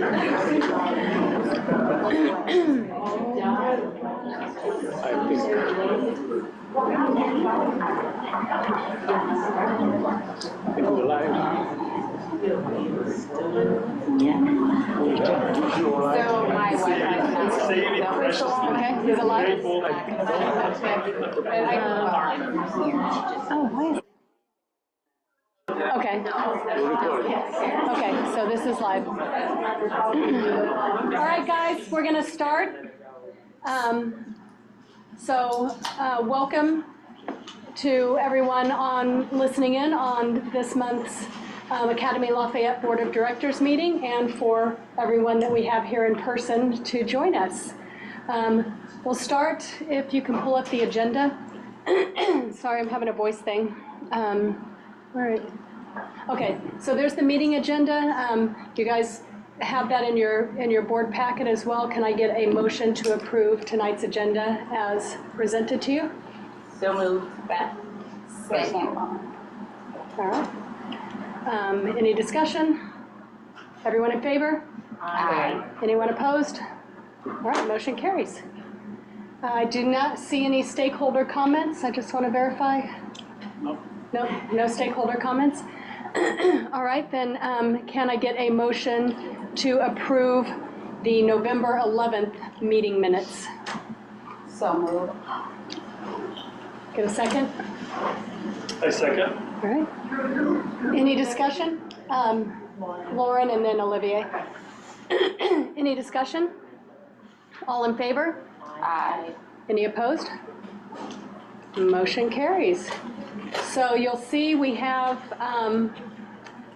my Wi-Fi is not okay. Is it live? Oh, why is okay. Okay, so this is live. All right, guys, we're going to start. Welcome to everyone listening in on this month's Academy Lafayette Board of Directors meeting, and for everyone that we have here in person to join us. We'll start, if you can pull up the agenda. Sorry, I'm having a voice thing. All right. Okay, so there's the meeting agenda. You guys have that in your board packet as well. Can I get a motion to approve tonight's agenda as presented to you? So moved. Second. All right. Any discussion? Everyone in favor? Aye. Anyone opposed? All right, motion carries. I do not see any stakeholder comments. I just want to verify. No stakeholder comments. All right, then can I get a motion to approve the November 11th meeting minutes? So moved. Get a second? I second. All right. Any discussion? Lauren and then Olivier. Any discussion? All in favor? Aye. Any opposed? Motion carries. So you'll see we have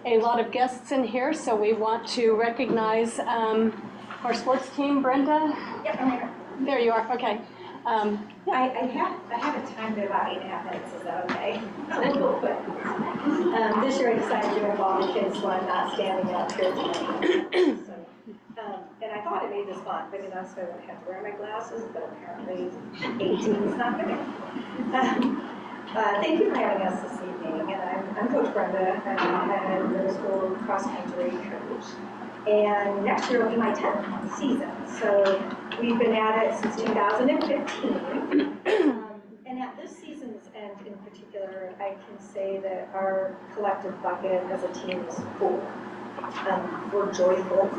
a lot of guests in here, so we want to recognize our sports team. Brenda? Yep, I'm here. There you are, okay. I have a time to about 8.5 minutes, is that okay? Real quick. This year I decided to involve the kids so I'm not standing up here tonight. So, and I thought it made this fun, but enough so I wouldn't have to wear my glasses, but apparently 18 is not good. Thank you for having us this evening, and I'm Coach Brenda, and I'm a middle school cross-country coach. And next year will be my 10th season, so we've been at it since 2015. And at this season's end in particular, I can say that our collective bucket as a team is full. We're joyful,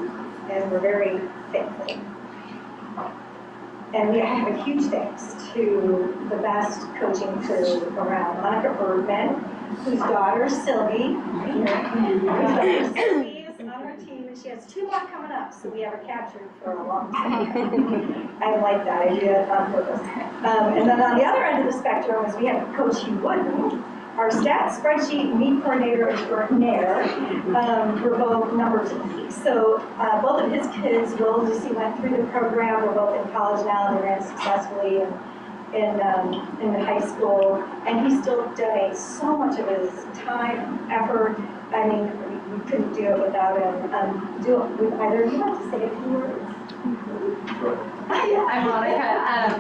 and we're very thankful. And we have a huge thanks to the best coaching crew around. Monica Bergman, whose daughter Sylvie, is on our team, and she has 2 more coming up, so we have her captured for a long time. I like that idea on purpose. And then on the other end of the spectrum is we have Coach Hugh Wooden, our stats spreadsheet meet coordinator extraordinaire. We're both number 2. So both of his kids, Will and Lucy, went through the program. We're both in college now, and they ran successfully in the high school. And he still donates so much of his time, effort. I mean, we couldn't do it without him. Would either of you like to say a few words? I'm Monica.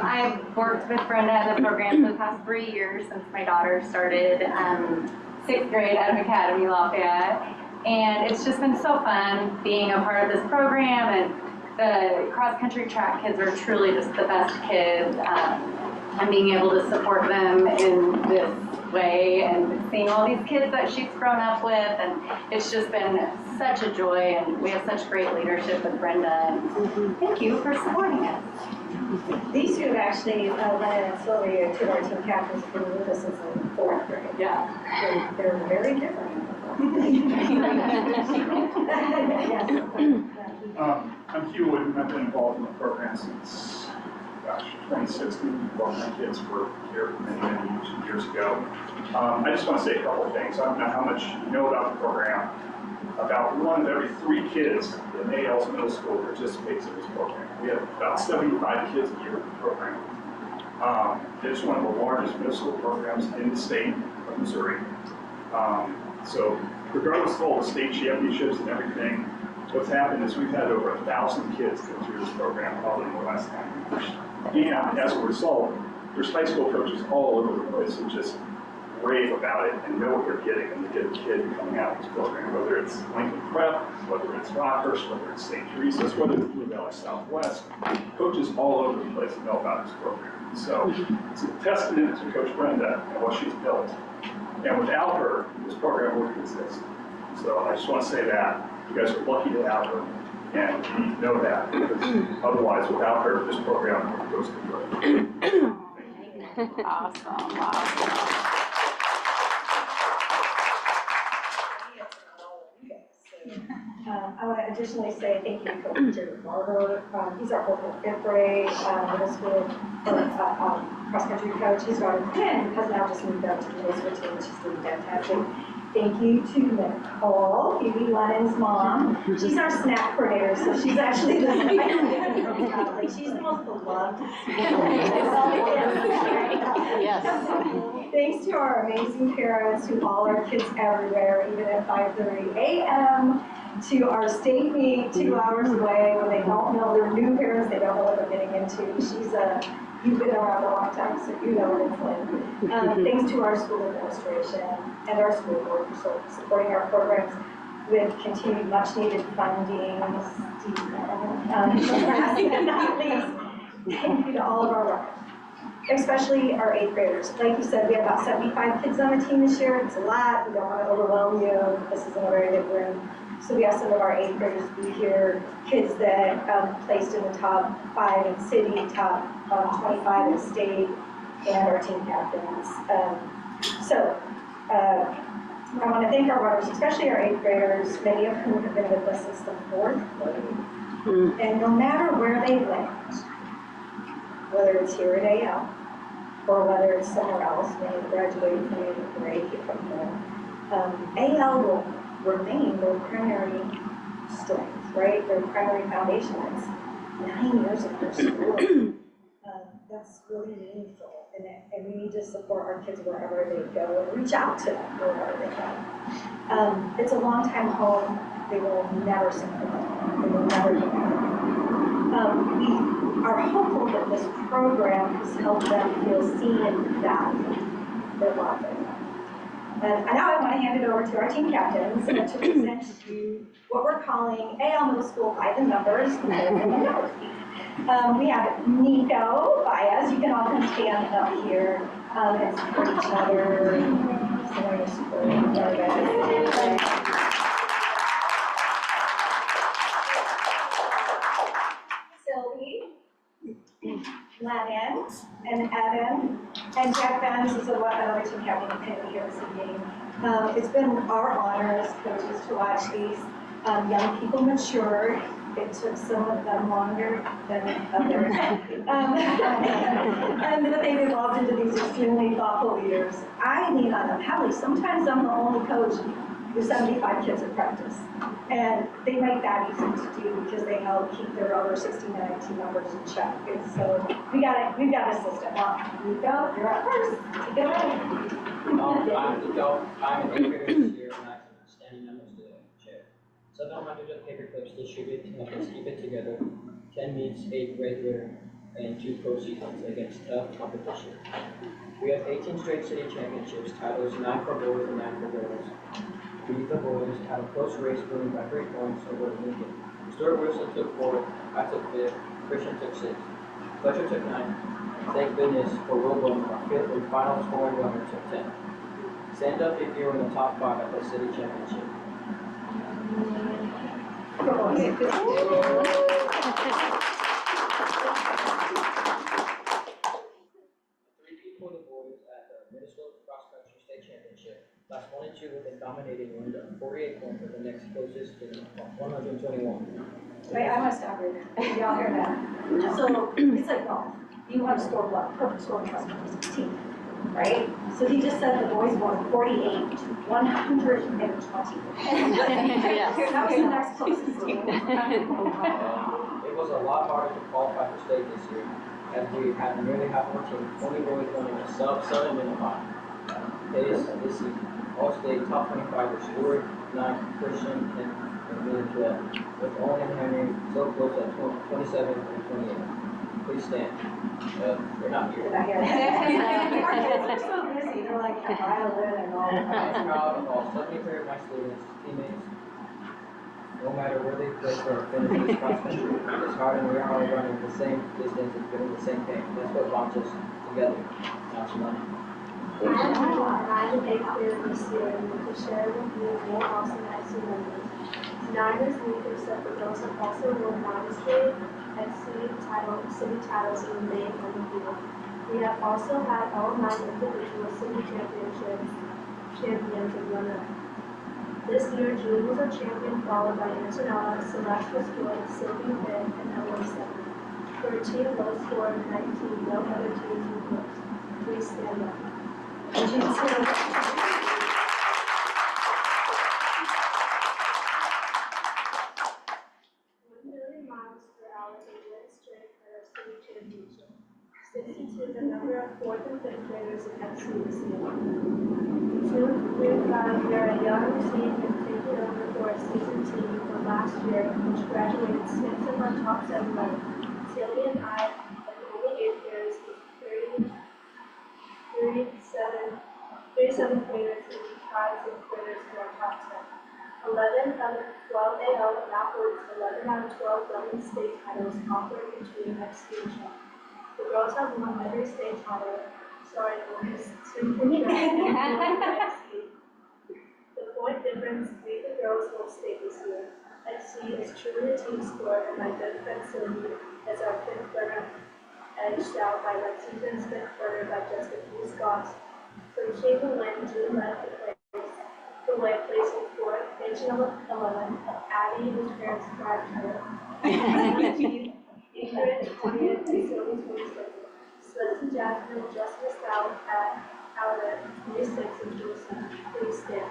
I've worked with Brenda at the program for the past 3 years since my daughter started 6th grade at Academy Lafayette. And it's just been so fun being a part of this program, and the cross-country track kids are truly just the best kids. And being able to support them in this way and seeing all these kids that she's grown up with, and it's just been such a joy, and we have such great leadership with Brenda, and thank you for supporting us. These two have actually, Lennon and Sylvia, two of our team captains, have been with us since the 4th grade. Yeah. They're very different. I'm Hugh Wooden. I've been involved in the program since 2016. Well, my kids were here many years ago. I just want to say a couple of things. I don't know how much you know about the program. About 1 of every 3 kids in AL's middle school participates in this program. We have about 75 kids a year in the program. It's one of the largest middle school programs in the state of Missouri. So regardless of all the state championships and everything, what's happened is we've had over 1,000 kids go through this program probably in the last 10 years. And as a result, there's high school coaches all over the place who just rave about it and know what you're getting when you get a kid coming out of this program, whether it's Lincoln Prep, whether it's Rockhurst, whether it's St. Teresa's, whether it's Blue Valley Southwest. Coaches all over the place know about this program. So it's a testament to Coach Brenda and what she's built. And without her, this program wouldn't exist. So I just want to say that. You guys are lucky to have her, and you need to know that, because otherwise, without her, this program goes to the Awesome, wow. I want to additionally say thank you to Coach Jerry Barber. He's our fourth and fifth grade middle school cross-country coach. His daughter Quinn has now just moved up to the middle school team. She's doing fantastic. Thank you to Nicole, Phoebe Lennon's mom. She's our snack coordinator, so she's actually the she's the most beloved. Yes. Thanks to our amazing parents who follow our kids everywhere, even at 5:30 a.m., to our state meet 2 hours away when they don't know, they're new parents, they don't know what they're getting into. You've been around a long time, so you know what it's like. Thanks to our school administration and our school board for supporting our programs with continued much needed funding. Last but not least, thank you to all of our workers, especially our 8th graders. Like you said, we have about 75 kids on the team this year. It's a lot. We don't want to overwhelm you. This isn't a very big room. So we have some of our 8th graders be here, kids that placed in the top 5 in city, top 25 in state, and our team captains. I want to thank our runners, especially our 8th graders, many of whom have been with us since the 4th grade. And no matter where they went, whether it's here at AL, or whether it's somewhere else, when they graduated from 8th grade from here, AL will remain their primary strength, right? Their primary foundation. It's 9 years of their school. That's really meaningful, and we need to support our kids wherever they go and reach out to them wherever they go. It's a long time home. They will never separate. They will never get We are hopeful that this program has helped them feel seen and valued. They're loving. And now I want to hand it over to our team captains to present you what we're calling AL Middle School by the numbers. We have Nico Baez. You can all come stand up here and support each other. Sylvie, Lennon, and Evan, and Jack Benz is another team captain who couldn't be here this evening. It's been our honor as coaches to watch these young people mature. It took some of them longer than others. And that they've evolved into these extremely thoughtful leaders. I lean on them heavily. Sometimes I'm the only coach with 75 kids at practice. And they make that easy to do because they help keep their other 69 team members in check. And so we've got a system. Nico, you're up first. Take it away. I'm Nico. I'm an 8th grader this year, and I'm standing next to the chair. 700 of paper clips distributed to help us keep it together. 10 meets, 8 regular, and 2 pro seasons against tough competition. We have 18 straight city championships, titles 9 for boys and 9 for girls. We, the boys, had a close race winning by 3 points over Lincoln. Stuart Wilson took 4th, I took 5th, Christian took 6th, Fletcher took 9th. Thank goodness for Wilbur, our 5th and final scoring runner, took 10th. Stand up if you're in the top 5 at the city championship. 3 for the boys at the Minnesota Cross Country State Championship. Class 1 and 2 have been dominating Linda. 48 points for the next closest to 121. Wait, I want to stop right there. Y'all hear that? So it's like golf. You want to score what? Perfect score across the team, right? So he just said the boys won 48 to 120. Yes. That was the next closest team. It was a lot harder to qualify for state this year, as we had nearly half our team, 20 boys running a sub-7 minute mile. Pace this season, all state top 25 were Stewart, 9, Christian, and William 12, with Owen and Henry so close at 27 and 28. please stand. They're not here. Our kids are so busy, they're like a violin and all. I'm proud of all 73 of my students, teammates, no matter where they play or finish this cross country. It's hard and we are all running the same distance and feeling the same pain. That's what bonds us together. Now it's money. I'm a big fan of this year and to share with you more awesome IC members. Niners leaders that the girls have also won modestly at city titles in May and the field. We have also had all 9 individual city champions in runner-up. This year, Julie was our champion, followed by Antonella, Celeste was 4th, Sylvie 5th, and Ellen 7th. For a team low score of 19, no other teams were close. Please stand up. Miles per hour in wind strength at our city championship. 62 the number of 4th and 5th graders in FC this year. 2, 3, 5, we are a young team and taking over for our season team from last year, which graduated 6 of our top 7 members. Tilly and I, are the only 8th graders with 37 graders and 5 6th graders in our top 10. 11 out of 12 AL and upwards, 11 out of 12 Women's state titles offered between FC and Shaw. The girls have won every state title. Sorry, boys. The point difference made the girls whole state this year. FC is truly a team sport, and my good friend Sylvie is our 5th runner, edged out by Lexington's 5th runner by just a few spots. From Shaven Lynn, Julie led the way, placing 4th, Angela 11th, Addie, whose parents drive her, 19th, Ingrid 20th, and Sylvie 26th. Slips and Jasmine just missed out at 26 and 27. Please stand.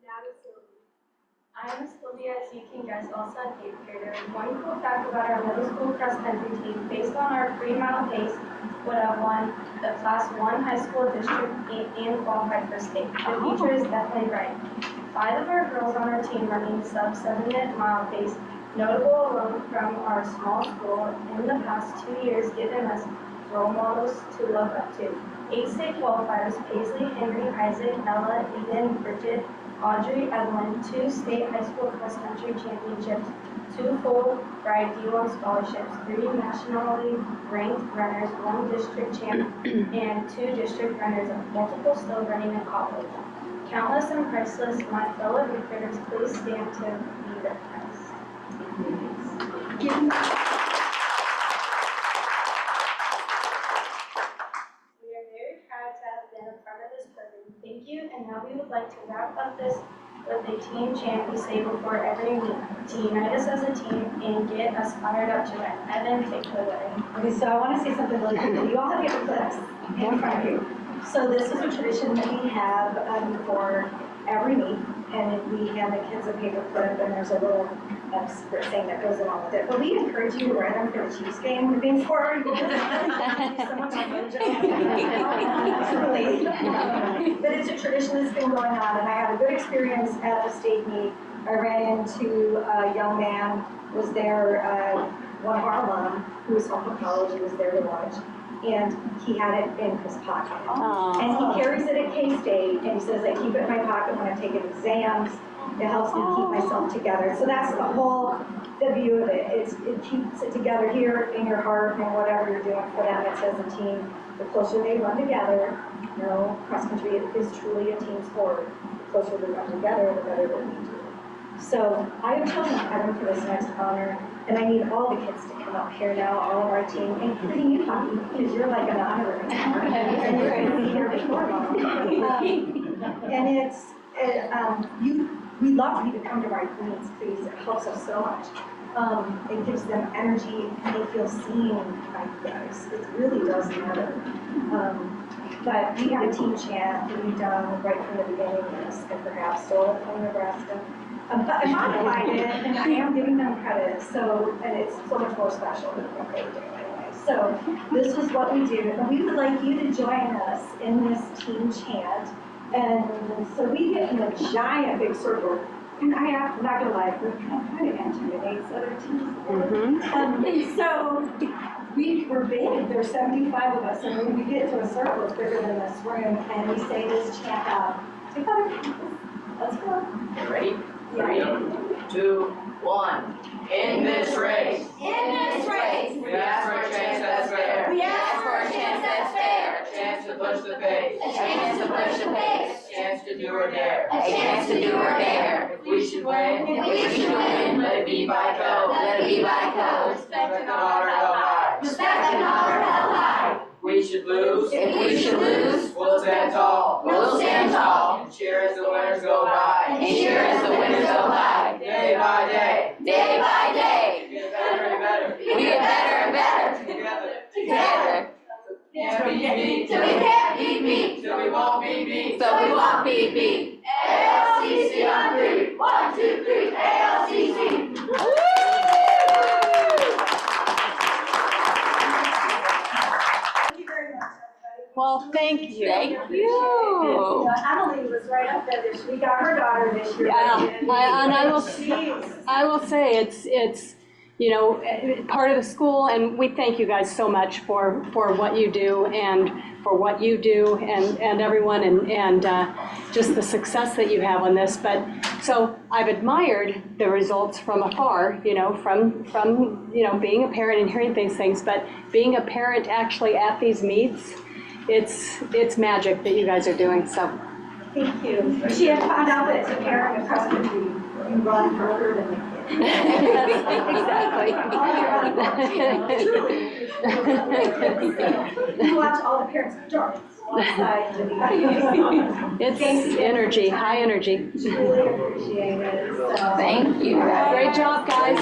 Now to Sylvie. I am Sylvia, as you can guess, also an 8th grader. One cool fact about our middle school cross-country team, based on our 3-mile pace, would have won the Class 1 high school district and qualified for state. The future is definitely bright. 5 of our girls on our team running sub-7-minute mile pace, notable alone from our small school, in the past 2 years given us role models to look up to. 8 state qualifiers, Paisley, Henry, Isaac, Ella, Eden, Bridget, Audrey, Evelyn, 2 state high school cross-country championships, 2 full-ride D1 scholarships, 3 nationally ranked runners, 1 district champ, and 2 district runners, multiple still running in college. Countless and priceless, my fellow recruiters, please stand to be recognized. We are very proud to have been a part of this program. Thank you, and now we would like to wrap up this with a team chant we say before every meet to unite us as a team and get us fired up to win. Evan, take it away. Okay, so I want to say something really cool. You all have paper clips in front of you. So this is a tradition that we have for every meet, and we hand the kids a paper clip, and there's a little saying that goes along with it. But we encourage you to wear them for the Chiefs game moving forward. But it's a tradition that's been going on, and I had a good experience at the state meet. I ran into a young man, was there, one of our alum, who was home from college, he was there to watch. And he had it in his pocket. Aww. And he carries it at K-State, and he says, I keep it in my pocket when I'm taking exams. It helps me keep myself together. So that's the view of it. It keeps it together here in your heart and whatever you're doing for them. It says a team, the closer they run together, you know, cross country is truly a team sport. The closer they run together, the better they'll be. So I have chosen Adam for this next honor, and I need all the kids to come up here now, all of our team, including you, Poppy, because you're like an honorary member, and you're going to be here before long. And we love you to come to our meetings, please. It helps us so much. It gives them energy, they feel seen by you guys. It really does matter. But we have a team chant that we've done right from the beginning, and perhaps stole it from Nebraska. But I modified it, and I am giving them credit, and it's so much more special than what they were doing anyway. So this is what we do, and we would like you to join us in this team chant. And so we get in a giant big circle, And I'm not gonna lie, it kind of intimidates other teams. So we were big, there's 75 of us, and when we get to a circle, it's bigger than this room, and we say this chant out together. Let's go. Ready? Yeah. 3, 2, 1. In this race. In this race. We ask for a chance that's fair. We ask for a chance that's fair. A chance to push the pace. A chance to push the pace. A chance to do or dare. A chance to do or dare. If we should win, If we should win, let it be by code. let it be by code. Respect and honor held high. Respect and honor held high. If we should lose, If we should lose, we'll stand tall. we'll stand tall. And cheer as the winners go by. And cheer as the winners go by. Day by day. Day by day. We get better and better. We get better and better. Together. Together. Can't be beat. Till we can't be beat. Till we won't be beat. So we won't be beat. ALCC on 3. 1, 2, 3. ALCC. Thank you very much, everybody. Well, thank you. Emily was right up there this week. We got her daughter this year. Yeah, Jeez. I will say it's you know, part of the school, and we thank you guys so much for what you do and for what you do and everyone and just the success that you have on this. But so I've admired the results from afar, you know, from you know, being a parent and hearing these things, but being a parent actually at these meets, it's magic that you guys are doing. So Thank you. She had found out that it's a parent across country. You run further than the kids. exactly. You watch all the parents darts outside. It's energy, high energy. Really appreciate it. So. Thank you. Great job, guys.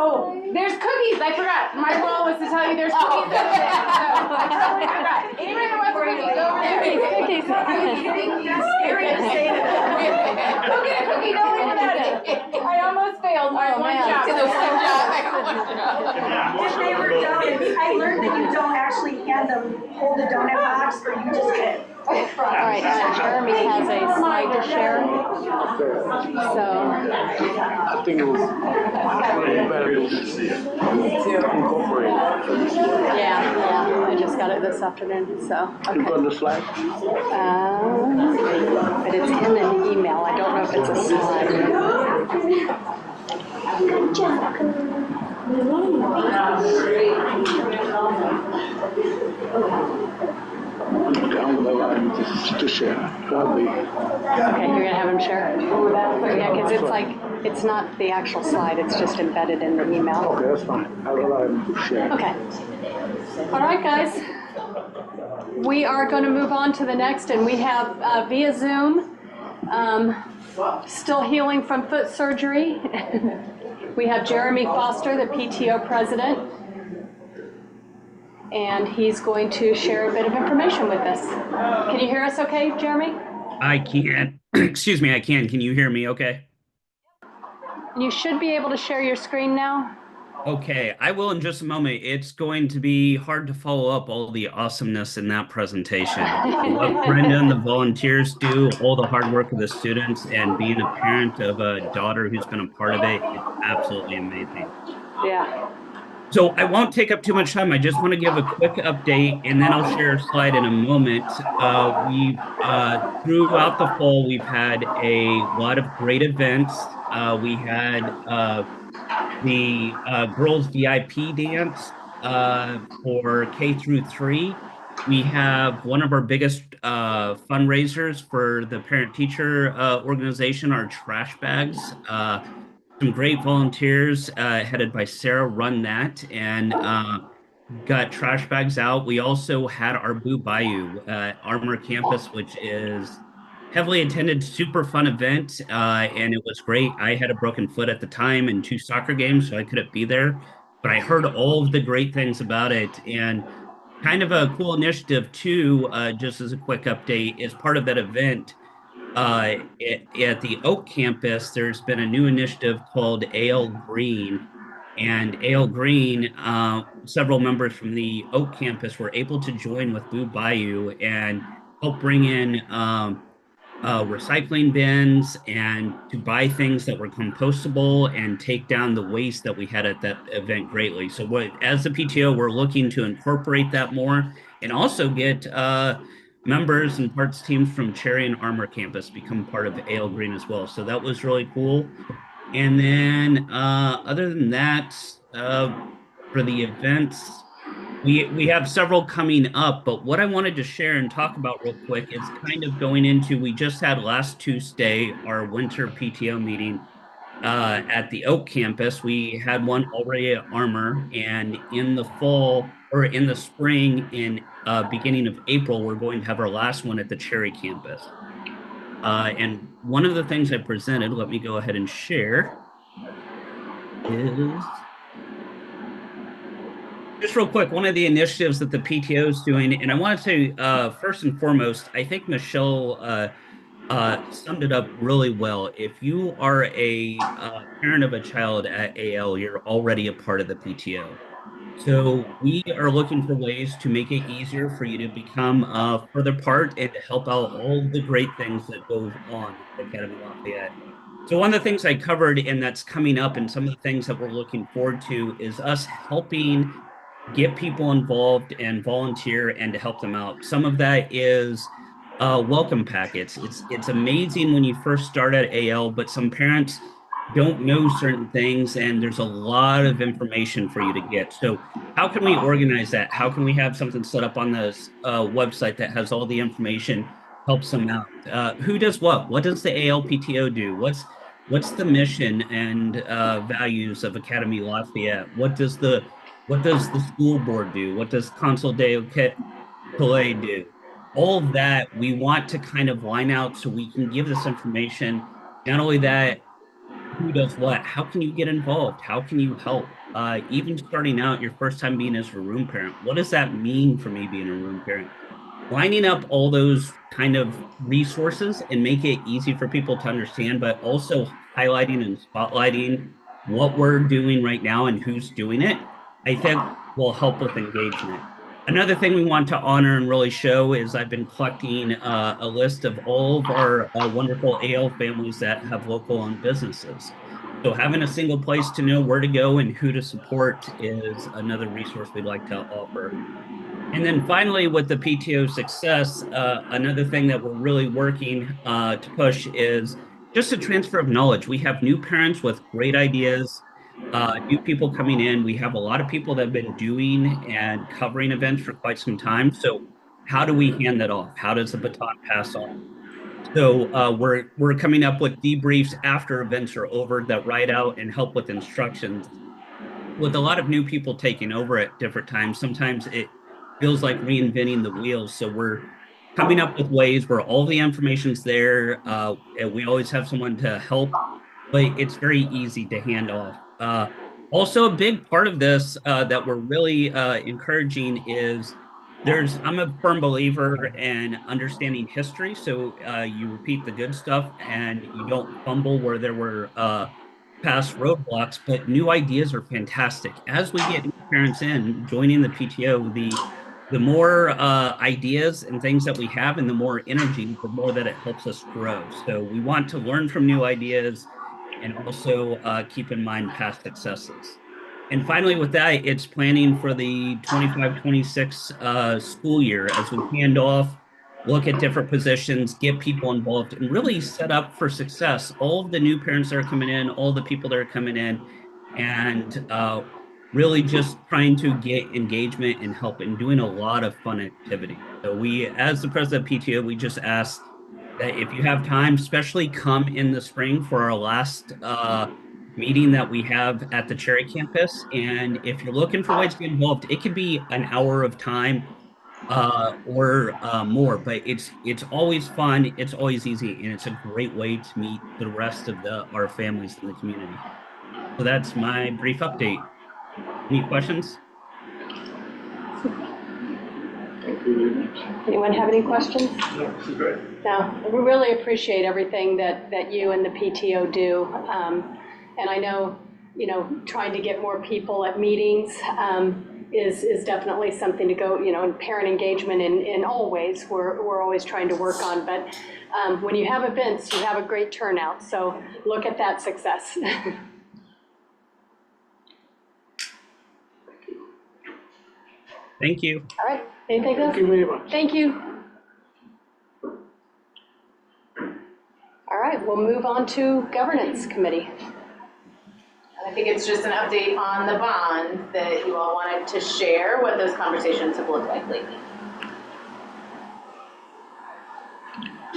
Oh, there's cookies. I forgot. My role was to tell you there's cookies over there. So I totally forgot. Anybody who wants cookies, go over there. Cookies. That's scary to say that. Go get a cookie. Don't leave without it. I almost failed my one man. job. If they were donuts, I learned that you don't actually hand them, hold the donut box, or you just get it. All right, Jeremy has a slide to share. So, I think it was better to incorporate. yeah, I just got it this afternoon, so, Click okay. on the slide. But it's in an email, I don't know if it's a slide. I'm gonna allow you to share. Probably. Okay, you're gonna have him share? Yeah, because it's like, it's not the actual slide, it's just embedded in the email. Okay, that's fine. I'll allow him to share. Okay. All right, guys. We are going to move on to the next, and we have via Zoom, still healing from foot surgery. We have Jeremy Foster, the PTO president, and he's going to share a bit of information with us. Can you hear us okay, Jeremy? I can. Excuse me, I can. Can you hear me okay? You should be able to share your screen now. Okay, I will in just a moment. It's going to be hard to follow up all the awesomeness in that presentation. What Brenda and the volunteers do, all the hard work of the students, and being a parent of a daughter who's been a part of it, it's absolutely amazing. Yeah. So I won't take up too much time. I just want to give a quick update, and then I'll share a slide in a moment. Throughout the fall, we've had a lot of great events. We had the girls VIP dance for K through 3. We have one of our biggest fundraisers for the parent-teacher organization, our trash bags. Some great volunteers headed by Sarah run that and got trash bags out. We also had our Blue Bayou Armour campus, which is heavily attended, super fun event, and it was great. I had a broken foot at the time and 2 soccer games, so I couldn't be there, but I heard all of the great things about it. And kind of a cool initiative too, just as a quick update, as part of that event, at the Oak campus, there's been a new initiative called AL Green, And A.L. Green, several members from the Oak campus were able to join with Blue Bayou and help bring in recycling bins and to buy things that were compostable and take down the waste that we had at that event greatly. So as the PTO, we're looking to incorporate that more and also get members and parts teams from Cherry and Armor campus become part of A.L. Green as well. So that was really cool. And then other than that, for the events, we have several coming up, but what I wanted to share and talk about real quick is kind of going into, we just had last Tuesday our winter PTO meeting at the Oak campus. We had one already at Armor, and in the fall or in the spring, in beginning of April, we're going to have our last one at the Cherry campus. And one of the things I presented, let me go ahead and share, is just real quick, one of the initiatives that the PTO is doing, and I want to first and foremost, I think Michelle summed it up really well. If you are a parent of a child at AL, you're already a part of the PTO. So we are looking for ways to make it easier for you to become a further part and to help out all the great things that goes on at Academy Lafayette. So one of the things I covered and that's coming up and some of the things that we're looking forward to is us helping get people involved and volunteer and to help them out. Some of that is welcome packets. It's amazing when you first start at AL, but some parents don't know certain things and there's a lot of information for you to get. So how can we organize that? How can we have something set up on this website that has all the information, helps them out? Who does what? What does the ALPTO do? What's the mission and values of Academy Lafayette? What does the school board do? What does Consul Deo Calais do? All of that we want to kind of line out so we can give this information. Not only that, who does what? How can you get involved? How can you help? Even starting out your first time being as a room parent, what does that mean for me being a room parent? Lining up all those kind of resources and make it easy for people to understand, but also highlighting and spotlighting what we're doing right now and who's doing it, I think will help with engagement. Another thing we want to honor and really show is I've been collecting a list of all of our wonderful AL families that have local-owned businesses. So having a single place to know where to go and who to support is another resource we'd like to offer. And then finally, with the PTO success, another thing that we're really working to push is just a transfer of knowledge. We have new parents with great ideas, new people coming in. We have a lot of people that have been doing and covering events for quite some time. So how do we hand that off? How does the baton pass on? So we're coming up with debriefs after events are over that write out and help with instructions. With a lot of new people taking over at different times, sometimes it feels like reinventing the wheels. So we're coming up with ways where all the information's there. And we always have someone to help, but it's very easy to hand off. Also, a big part of this that we're really encouraging is I'm a firm believer in understanding history. So you repeat the good stuff and you don't fumble where there were past roadblocks, but new ideas are fantastic. As we get new parents in, joining the PTO, the more ideas and things that we have and the more energy, the more that it helps us grow. So we want to learn from new ideas and also keep in mind past successes. And finally, with that, it's planning for the 25-26 school year as we hand off, look at different positions, get people involved, and really set up for success. All of the new parents that are coming in, all the people that are coming in, and really just trying to get engagement and help and doing a lot of fun activity. So we, as the president of PTO, we just ask that if you have time, especially come in the spring for our last meeting that we have at the Cherry campus. And if you're looking for ways to get involved, it could be an hour of time or more, but it's always fun, it's always easy, and it's a great way to meet the rest of our families in the community. So that's my brief update. Any questions? Anyone have any questions? No, this is good. No, we really appreciate everything that you and the PTO do. And I know trying to get more people at meetings is definitely something to go, and parent engagement in all ways, we're always trying to work on. But when you have events, you have a great turnout. So look at that success. Thank you. All right, anything else? Thank you very much. Thank you. All right, we'll move on to Governance Committee. And I think it's just an update on the bond that you all wanted to share, what those conversations have looked like lately.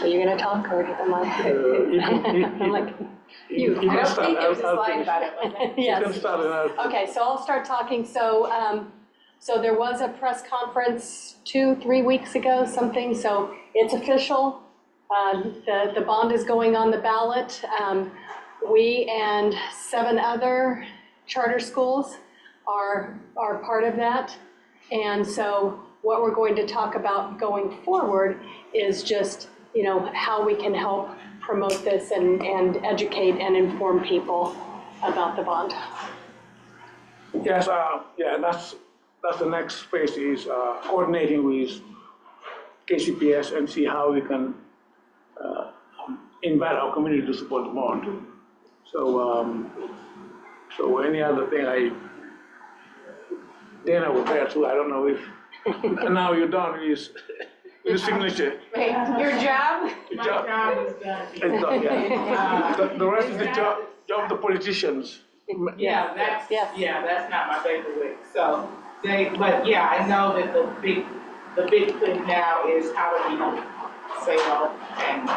Are you gonna talk or am I? I'm like, you. I don't think there was a slide about it, was there? You can Yes. start and I'll. Okay, so I'll start talking. So there was a press conference 2-3 weeks ago, something, so it's official. The bond is going on the ballot. We and 7 other charter schools are part of that. And so what we're going to talk about going forward is just, how we can help promote this and educate and inform people about the bond. Yes, that's the next phase is coordinating with KCPS and see how we can invite our community to support the bond. So any other thing, Dana was there too, I don't know if, now you're done with the signature. Wait, your job? My job is done, yeah. The rest is the job of the politicians. Yeah, that's, Yes. yeah, that's not my bailiwick, so but yeah, I know that the big thing now is how do we sell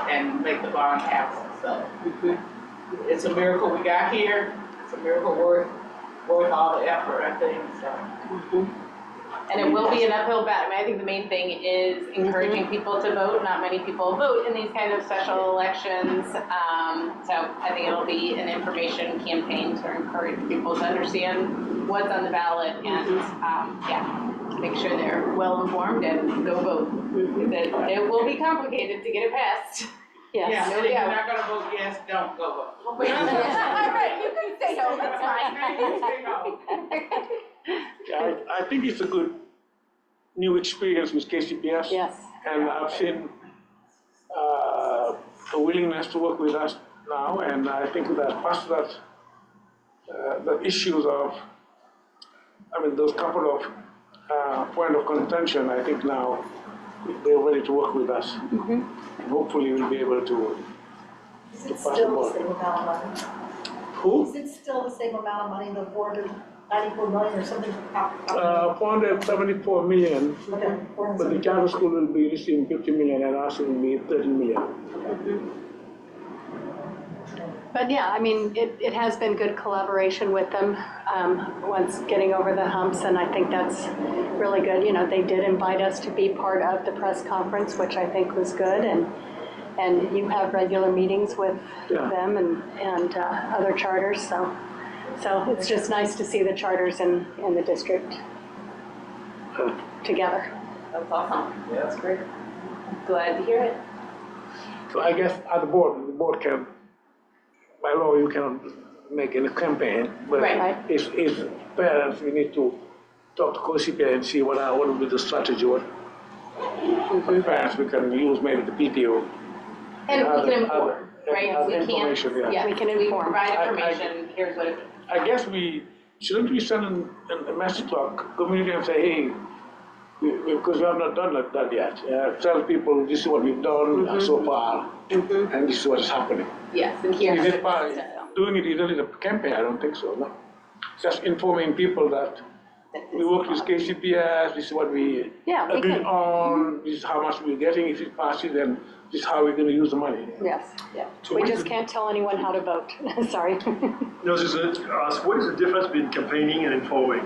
and make the bond happen, so. It's a miracle we got here, it's a miracle worth all the effort, I think, so. And it will be an uphill battle. I think the main thing is encouraging people to vote. Not many people vote in these kind of special elections. So I think it'll be an information campaign to encourage people to understand what's on the ballot and, make sure they're well informed and go vote. It will be complicated to get it passed. Yes. Yeah, No and if you're doubt. not gonna vote yes, don't go vote. All right, you can say no, that's fine. You say no. Yeah, I think it's a good new experience with KCPS. Yes. And I've seen a willingness to work with us now, and I think that past that, the issues of, those couple of point of contention, I think now they're ready to work with us. And hopefully we'll be able to Is to it pass the still the bond. same amount of money? Who? Is it still the same amount of money, the 494 million or something? 474 million, Okay, but the charter school will be receiving 50 million and us will be 30 million. But yeah, it has been good collaboration with them, once getting over the humps, and I think that's really good. They did invite us to be part of the press conference, which I think was good, and you have regular meetings with Yeah. them and other charters, so it's just nice to see the charters in the district together. That's awesome. Yeah, that's great. Glad to hear it. So I guess at the board can, by law, you cannot make any campaign, but Right. if parents, we need to talk to COSIPA and see what will be the strategy, what parents we can use, maybe the PTO. And we Other- can inform, other- right? other We can't, information, yeah. yeah, We can we inform. provide I- information, here's what it. I guess shouldn't we send a message to our community and say, hey, because we have not done that yet. Tell people this is what we've done so far, and this is what is happening. Yes, and here's Is the it by doing it either in a campaign? I don't think so, no. Just informing people that we work with KCPS, this is what we Yeah, we agreed can. on, this is how much we're getting, if it passes, then this is how we're gonna use the money. Yes, So we what is just the- can't tell anyone how to vote, sorry. No, just ask, what is the difference between campaigning and informing?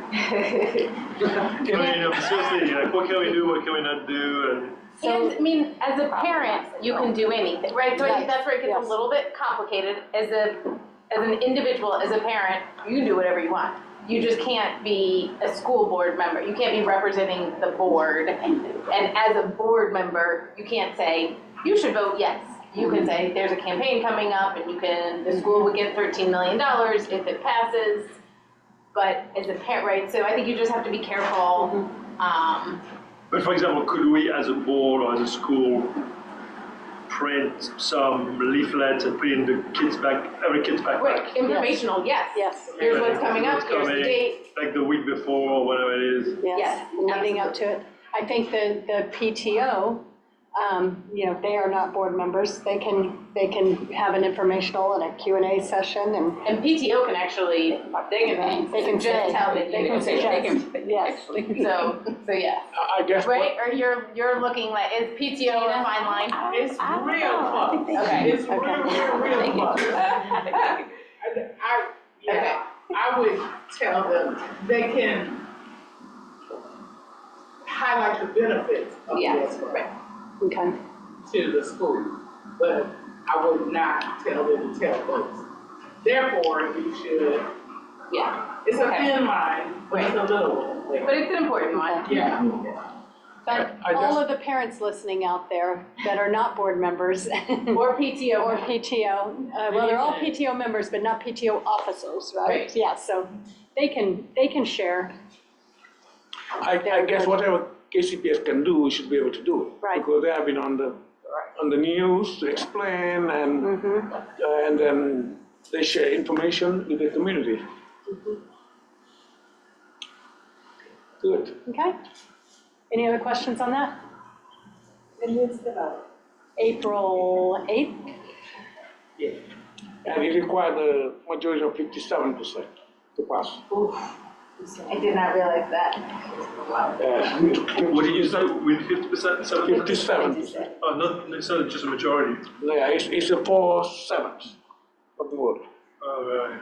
Seriously, like, what can we do, what can we not do, And, as a parent, you can do anything, right? So I think that's where it gets Yes. a little bit complicated. As an individual, as a parent, you can do whatever you want. You just can't be a school board member. You can't be representing the board. And as a board member, you can't say, you should vote yes. you can say, there's a campaign coming up and the school would get $13 million if it passes. But as a parent, right, so I think you just have to be careful. But for example, could we as a board or as a school print some leaflets and put in the every kid's backpack? Right, informational, yes. Yes. Here's what's coming up, here's the date. Like the week before or whatever it is. Yes, leading up to it. I think the PTO, they are not board members. They can have an informational and a Q&A session And PTO can actually, they can say, just tell that they you can suggest, yes. So yes. I guess. Right, or you're looking like, is PTO a fine line? It's real close. Okay. It's real close. I would tell them they can highlight the benefits of Yes, this right. Okay. to the school, but I would not tell them to tell folks. Therefore, you should, Yeah, it's a thin line, but it's a little one. but it's an important one. Yeah. But I all just- of the parents listening out there that are not board members Or PTO. or PTO, well, they're all PTO members, but not PTO officers, right? Right. Yeah, so they can share. I guess whatever KCPS can do, we should be able to do it. Right. Because they have been on the news to explain and then they share information with the community. Good. Okay. Any other questions on that? When is the vote? April 8th? And it required a majority of 57% to pass. I did not realize that. What did you say, with 50%, 70%? 57%. Oh, not necessarily just a majority. Yeah, it's a 4/7 of the vote. Oh, right.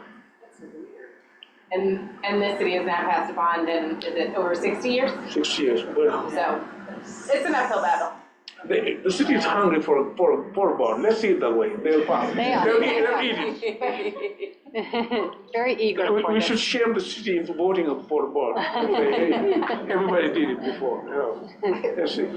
And this city has now passed a bond in, is it over 60 years? 6 years. But So it's an uphill battle. the city is hungry for a bond. Let's see it that way. They'll pass. They are. They'll eat it. Very eager for We this. should shame the city into voting for a bond. Say, hey, everybody did it before. Let's see.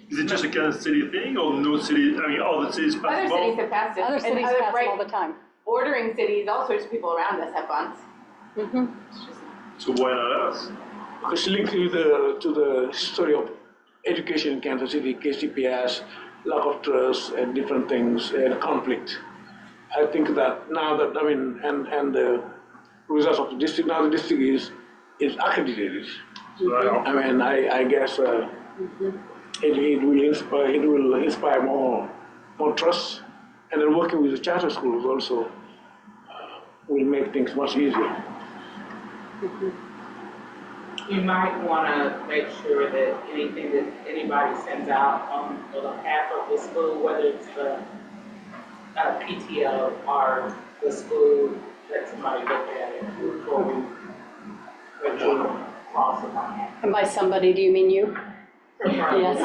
Is it just a Kansas City thing or no city, I mean, all the cities Other pass cities both? have passed it. Other and cities pass them right, all the time. Bordering cities, all sorts of people around us have bonds. So why not us? Because linked to the history of education in Kansas City, KCPS, lack of trust and different things and conflict. I think that now that, and the results of the district, now the district is accredited. I guess it will inspire more trust, and then working with the charter schools also will make things much easier. You might wanna make sure that anything that anybody sends out on behalf of the school, whether it's the PTO or the school, let somebody look at it before we cross it on. And by somebody, do you mean you? Yes.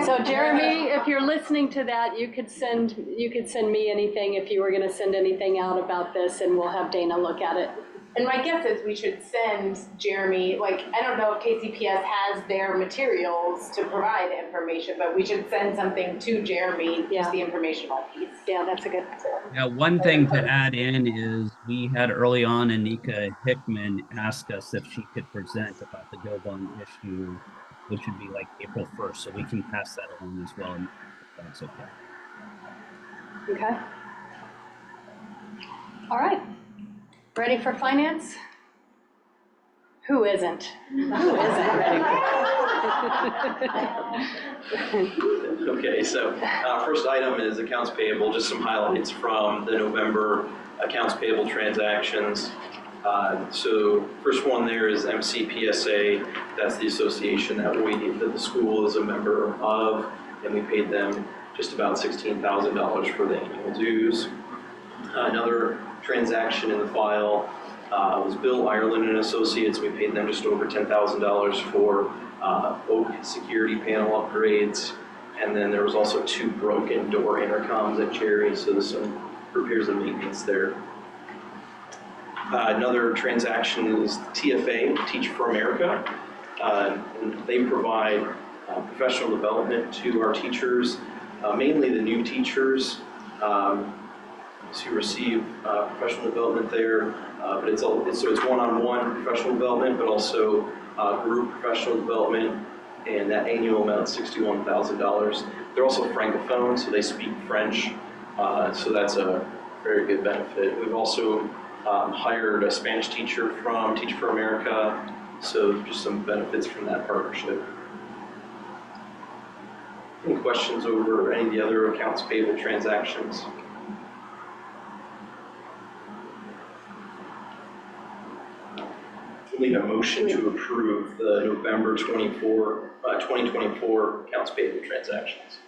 So Jeremy, if you're listening to that, you could send me anything if you were gonna send anything out about this, and we'll have Dana look at it. And my guess is we should send Jeremy, I don't know if KCPS has their materials to provide information, but we should send something to Jeremy, just the informational piece. Yeah, that's a good. Yeah, one thing to add in is we had early on Anika Hickman ask us if she could present about the Go Bond issue, which would be like April 1st, so we can pass that along as well, if that's okay. Okay. All right. Ready for finance? Who isn't? Who isn't ready? Okay, so first item is accounts payable, just some highlights from the November accounts payable transactions. So first one there is MCPSA, that's the association that the school is a member of, and we paid them just about $16,000 for the annual dues. Another transaction in the file was Bill Ireland and Associates. We paid them just over $10,000 for oak security panel upgrades. And then there was also 2 broken door intercoms at Cherry, so there's some repairs and maintenance there. Another transaction is TFA, Teach for America. And they provide professional development to our teachers, mainly the new teachers to receive professional development there. But it's one-on-one professional development, but also group professional development, and that annual amount is $61,000. They're also francophones, so they speak French, so that's a very good benefit. We've also hired a Spanish teacher from Teach for America, so just some benefits from that partnership. Any questions over any of the other accounts payable transactions? We'll need a motion to approve the November 2024 accounts payable transactions.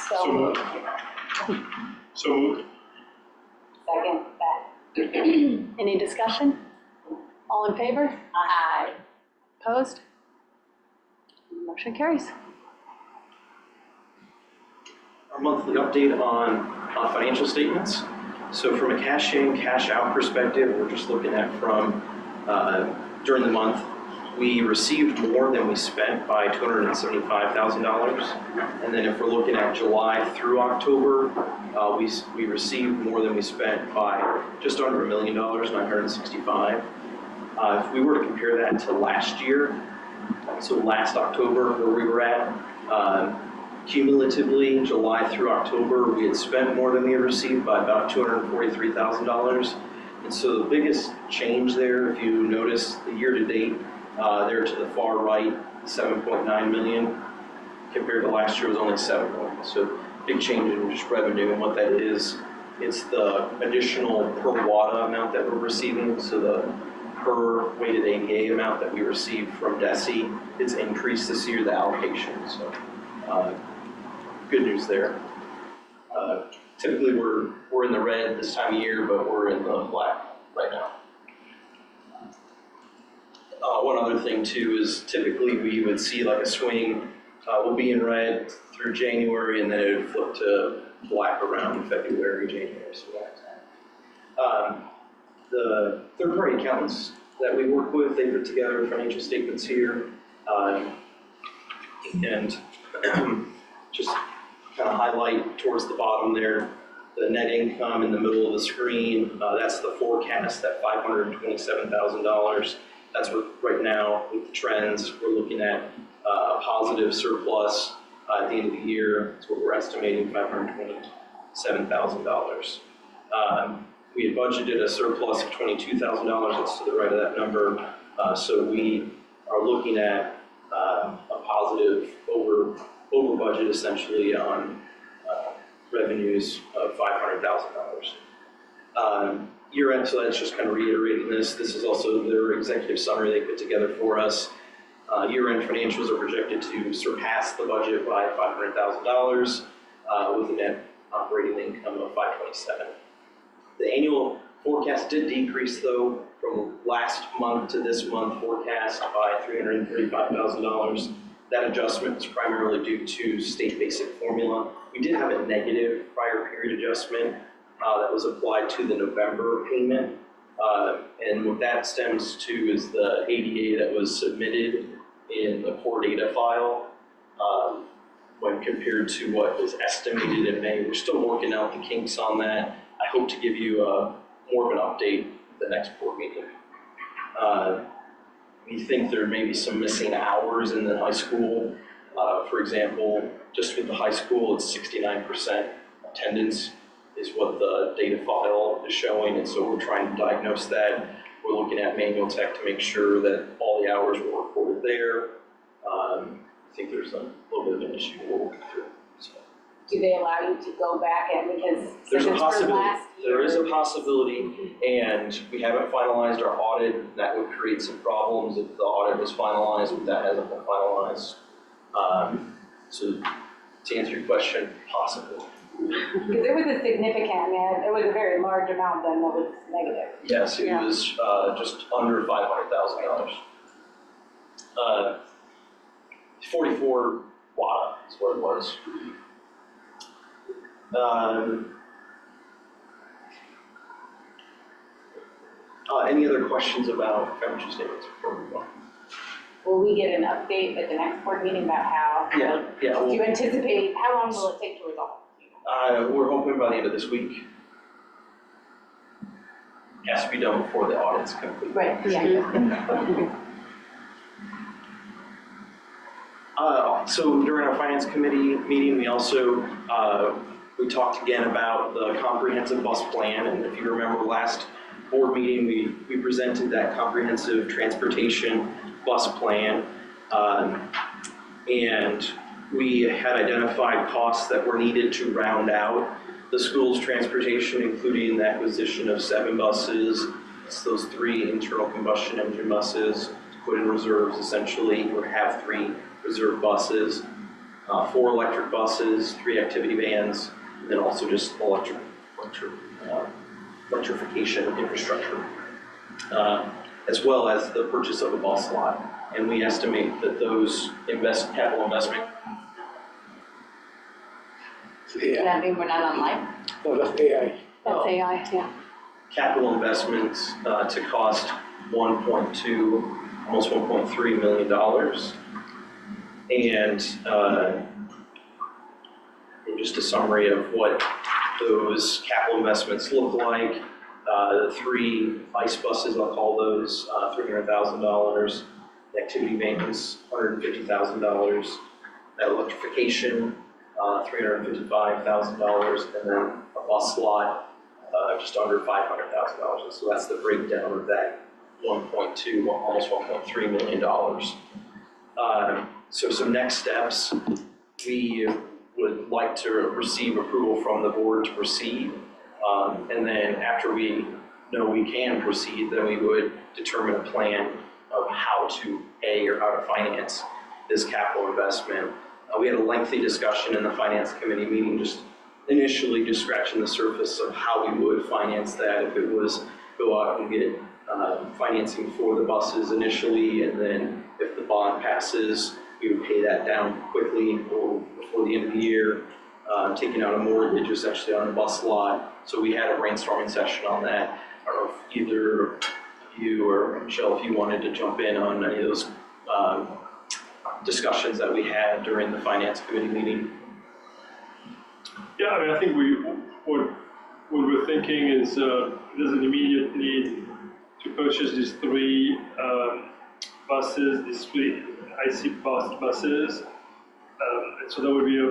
So moved. So moved. Second, that. Any discussion? All in favor? Aye. Opposed? Motion carries. Our monthly update on financial statements. So from a cash in, cash out perspective, we're just looking at from during the month, we received more than we spent by $275,000. And then if we're looking at July through October, we received more than we spent by just under $1 million, 965. If we were to compare that to last year, so last October where we were at, cumulatively, July through October, we had spent more than we had received by about $243,000. And so the biggest change there, if you notice the year-to-date, there to the far right, 7.9 million, compared to last year was only 7 million. So big change in just revenue, and what that is, it's the additional per WADA amount that we're receiving, so the per weighted ADA amount that we received from DESE, it's increased this year, the allocation, so good news there. Typically we're in the red this time of year, but we're in the black right now. One other thing too is typically we would see like a swing, we'll be in red through January, and then it would flip to black around February, January, so the third-party accountants that we work with, they put together financial statements here, and just kind of highlight towards the bottom there, the net income in the middle of the screen, that's the forecast, that $527,000. That's what right now with the trends, we're looking at a positive surplus at the end of the year. That's what we're estimating, $527,000. We had budgeted a surplus of $22,000, that's to the right of that number. So we are looking at a positive over budget essentially on revenues of $500,000. Year end, so that's just kind of reiterating this. This is also their executive summary they put together for us. Year end financials are projected to surpass the budget by $500,000 with a net operating income of $527,000. The annual forecast did decrease though from last month to this month forecast by $335,000. That adjustment was primarily due to state basic formula. We did have a negative prior period adjustment that was applied to the November payment. And what that stems to is the ADA that was submitted in the core data file when compared to what was estimated in May. We're still working out the kinks on that. I hope to give you more of an update at the next board meeting. We think there may be some missing hours in the high school. For example, just with the high school, it's 69% attendance is what the data file is showing, and so we're trying to diagnose that. We're looking at manual tech to make sure that all the hours were recorded there. I think there's a little bit of an issue we're working through. So. Do they allow you to go back in, because there's a possibility. last year? There is a possibility, and we haven't finalized our audit. That would create some problems if the audit was finalized, but that hasn't been finalized. So to answer your question, possibly. Because it was a significant, it was a very large amount then that was negative. Yes, it was just under $500,000. 44 WADA is what it was. Any other questions about financial statements before we move on? will we get an update at the next board meeting about how? Yeah, yeah, Do you well, anticipate, how long will it take to resolve? we're hoping by the end of this week. Has to be done before the audit's complete. Right, yeah. So during our finance committee meeting, we also, we talked again about the comprehensive bus plan. And if you remember last board meeting, we presented that comprehensive transportation bus plan. And we had identified costs that were needed to round out the school's transportation, including the acquisition of 7 buses. It's those 3 internal combustion engine buses to put in reserves essentially, or have 3 reserve buses, 4 electric buses, 3 activity vans, and then also just electrification infrastructure, as well as the purchase of a bus lot. And we estimate that those capital investment. Does that mean we're not online? No, that's AI. That's AI, yeah. Capital investments to cost almost $1.3 million. And just a summary of what those capital investments look like. The 3 ICE buses, I'll call those, $300,000. The activity vans, $150,000. That electrification, $355,000, and then a bus lot, just under $500,000. So that's the breakdown of that almost $1.3 million. So some next steps, we would like to receive approval from the board to proceed. And then after we know we can proceed, then we would determine a plan of how to pay or how to finance this capital investment. We had a lengthy discussion in the finance committee meeting, just initially just scratching the surface of how we would finance that. If it was go out and get financing for the buses initially, and then if the bond passes, we would pay that down quickly or before the end of the year, taking out a mortgage essentially on the bus lot. So we had a brainstorming session on that. I don't know if either you or Michelle, if you wanted to jump in on any of those discussions that we had during the finance committee meeting. Yeah, I mean, I think what we're thinking is there's an immediate need to purchase these 3 buses, these 3 IC buses. And so that would be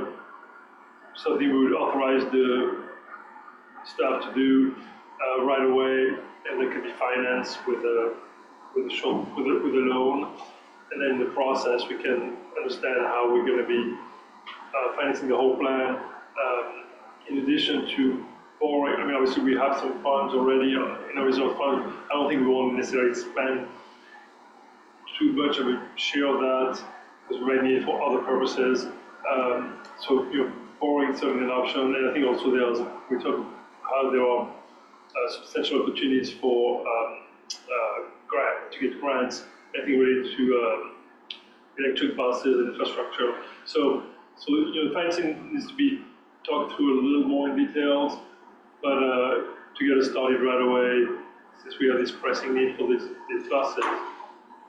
something we would authorize the staff to do right away, and it could be financed with a loan. And then in the process, we can understand how we're going to be financing the whole plan. In addition to borrowing, I mean, obviously we have some funds already in our reserve fund. I don't think we want to necessarily spend too much of a share of that because we might need it for other purposes. So, borrowing is certainly an option. And I think also we talked how there are substantial opportunities for to get grants. I think related to electric buses and infrastructure. So the financing needs to be talked through a little more in details, but to get us started right away, since we have this pressing need for these buses,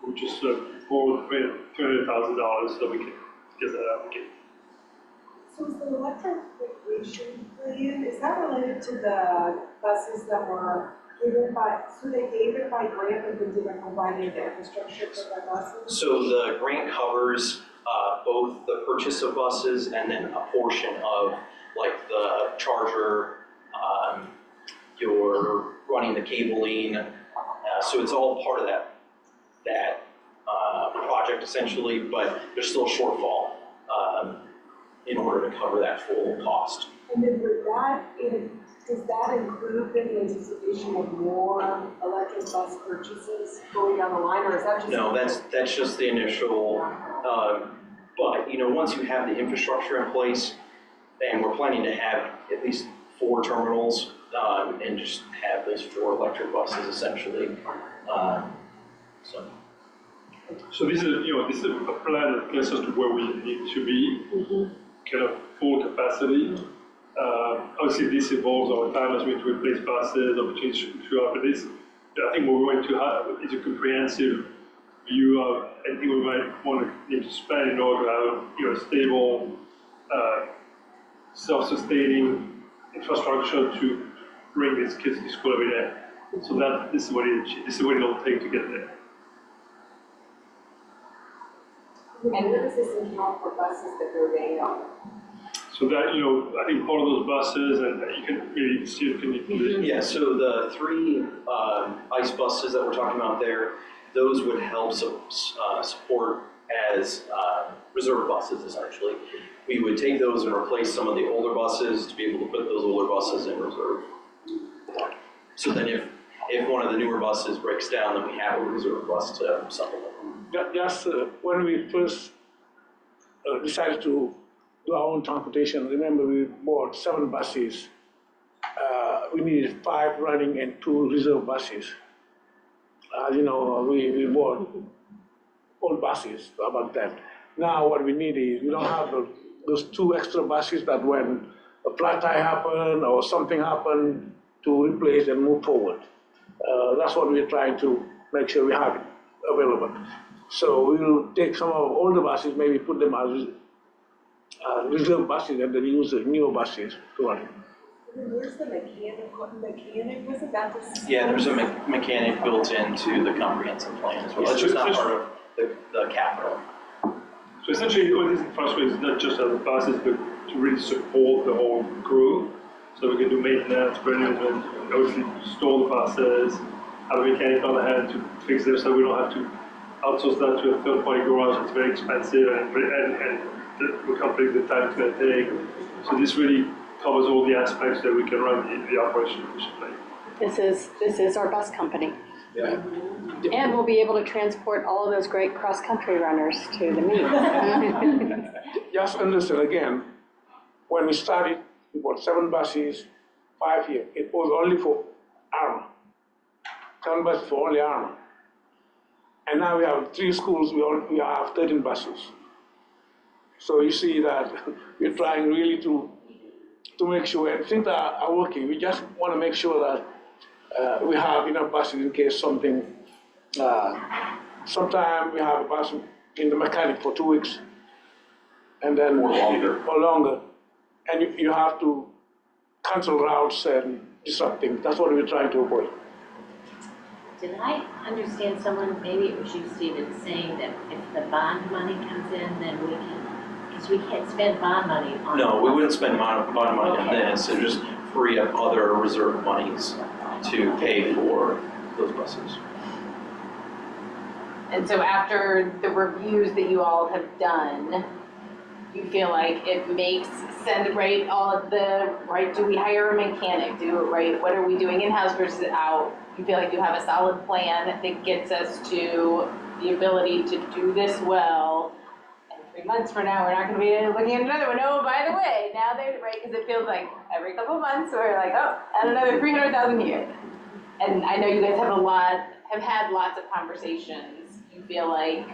we just borrowed $300,000 so we can get that application. So is the electrification plan, is that related to the buses that were given by, so they gave it by grant but then didn't provide any infrastructure for the buses? So the grant covers both the purchase of buses and then a portion of like the charger, you're running the cabling. So it's all part of that project essentially, but there's still a shortfall in order to cover that full cost. And then does that include the anticipation of more electric bus purchases going down the line, or is that just? No, that's just the initial, but once you have the infrastructure in place, and we're planning to have at least 4 terminals, and just have those 4 electric buses essentially, So this is a plan that gets us to where we need to be, kind of full capacity. Obviously, this evolves over time as we replace buses, opportunities throughout. But I think what we're going to have is a comprehensive view of anything we might want to need to spend in order to have, a stable, self-sustaining infrastructure to bring these kids to school every day. So this is what it'll take to get there. And what does this account for buses that go down? So that, I think part of those buses, and you can maybe see if can. Yeah, so the 3 ICE buses that we're talking about there, those would help support as reserve buses essentially. We would take those and replace some of the older buses to be able to put those older buses in reserve. So then if one of the newer buses breaks down, then we have a reserve bus to supplement. Just when we first decided to do our own transportation, remember we bought 7 buses. We needed 5 running and 2 reserve buses. We bought old buses about that. Now what we need is, we don't have those 2 extra buses that when a flat tire happen or something happen to replace and move forward. That's what we're trying to make sure we have it available. So we'll take some of our older buses, maybe put them as reserve buses and then use the newer buses to run. Where's the mechanic, wasn't that the? Yeah, there's a mechanic built into the comprehensive plan as well. It's just not part of the capital. So essentially, what this infrastructure is not just as buses, but to really support the whole crew. So we can do maintenance, management, obviously store the buses, have a mechanic on the hand to fix them so we don't have to outsource that to a third-party garage. It's very expensive and we can't predict the time it's going to take. So this really covers all the aspects that we can run the operation efficiently. This is our bus company. Yeah. And we'll be able to transport all of those great cross-country runners to the meet. Just understand again, when we started, we bought 7 buses, 5 years. It was only for Arma. 7 buses for only Arma. And now we have 3 schools, we have 13 buses. So you see that we're trying really to make sure, and things are working. We just want to make sure that we have enough buses in case something, sometime we have a bus in the mechanic for 2 weeks. And then or longer. And you have to cancel routes and disrupt things. That's what we're trying to avoid. Did I understand someone, maybe it was you, Stephen, saying that if the bond money comes in, then we can, because we can't spend bond money on. No, we wouldn't spend bond money on this, and just free up other reserve monies to pay for those buses. And so after the reviews that you all have done, you feel like it makes sense, right? Do we hire a mechanic? What are we doing in-house versus out? You feel like you have a solid plan that gets us to the ability to do this well. And 3 months from now, we're not going to be looking at another one. Oh, by the way, now they're right, because it feels like every couple of months we're like, oh, and another 300,000 here. And I know you guys have had lots of conversations. You feel like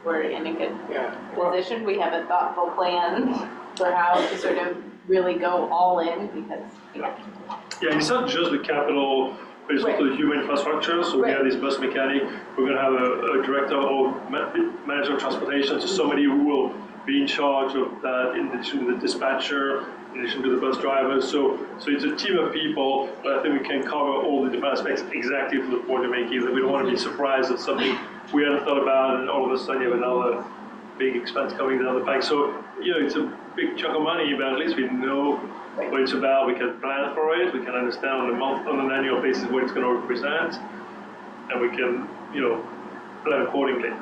we're in a good position. We have a thoughtful plan for how to sort of really go all in because, Yeah, it's not just the capital, but it's also the human infrastructure. So we have this bus mechanic. We're going to have a director or manager of transportation, so somebody who will be in charge of that in addition to the dispatcher, in addition to the bus driver. So it's a team of people, but I think we can cover all the different aspects exactly from the point you're making. That we don't want to be surprised at something we hadn't thought about, and all of a sudden you have another big expense coming down the pipe. So, it's a big chunk of money, but at least we know what it's about. We can plan for it. We can understand on an annual basis what it's going to represent, and we can, plan accordingly.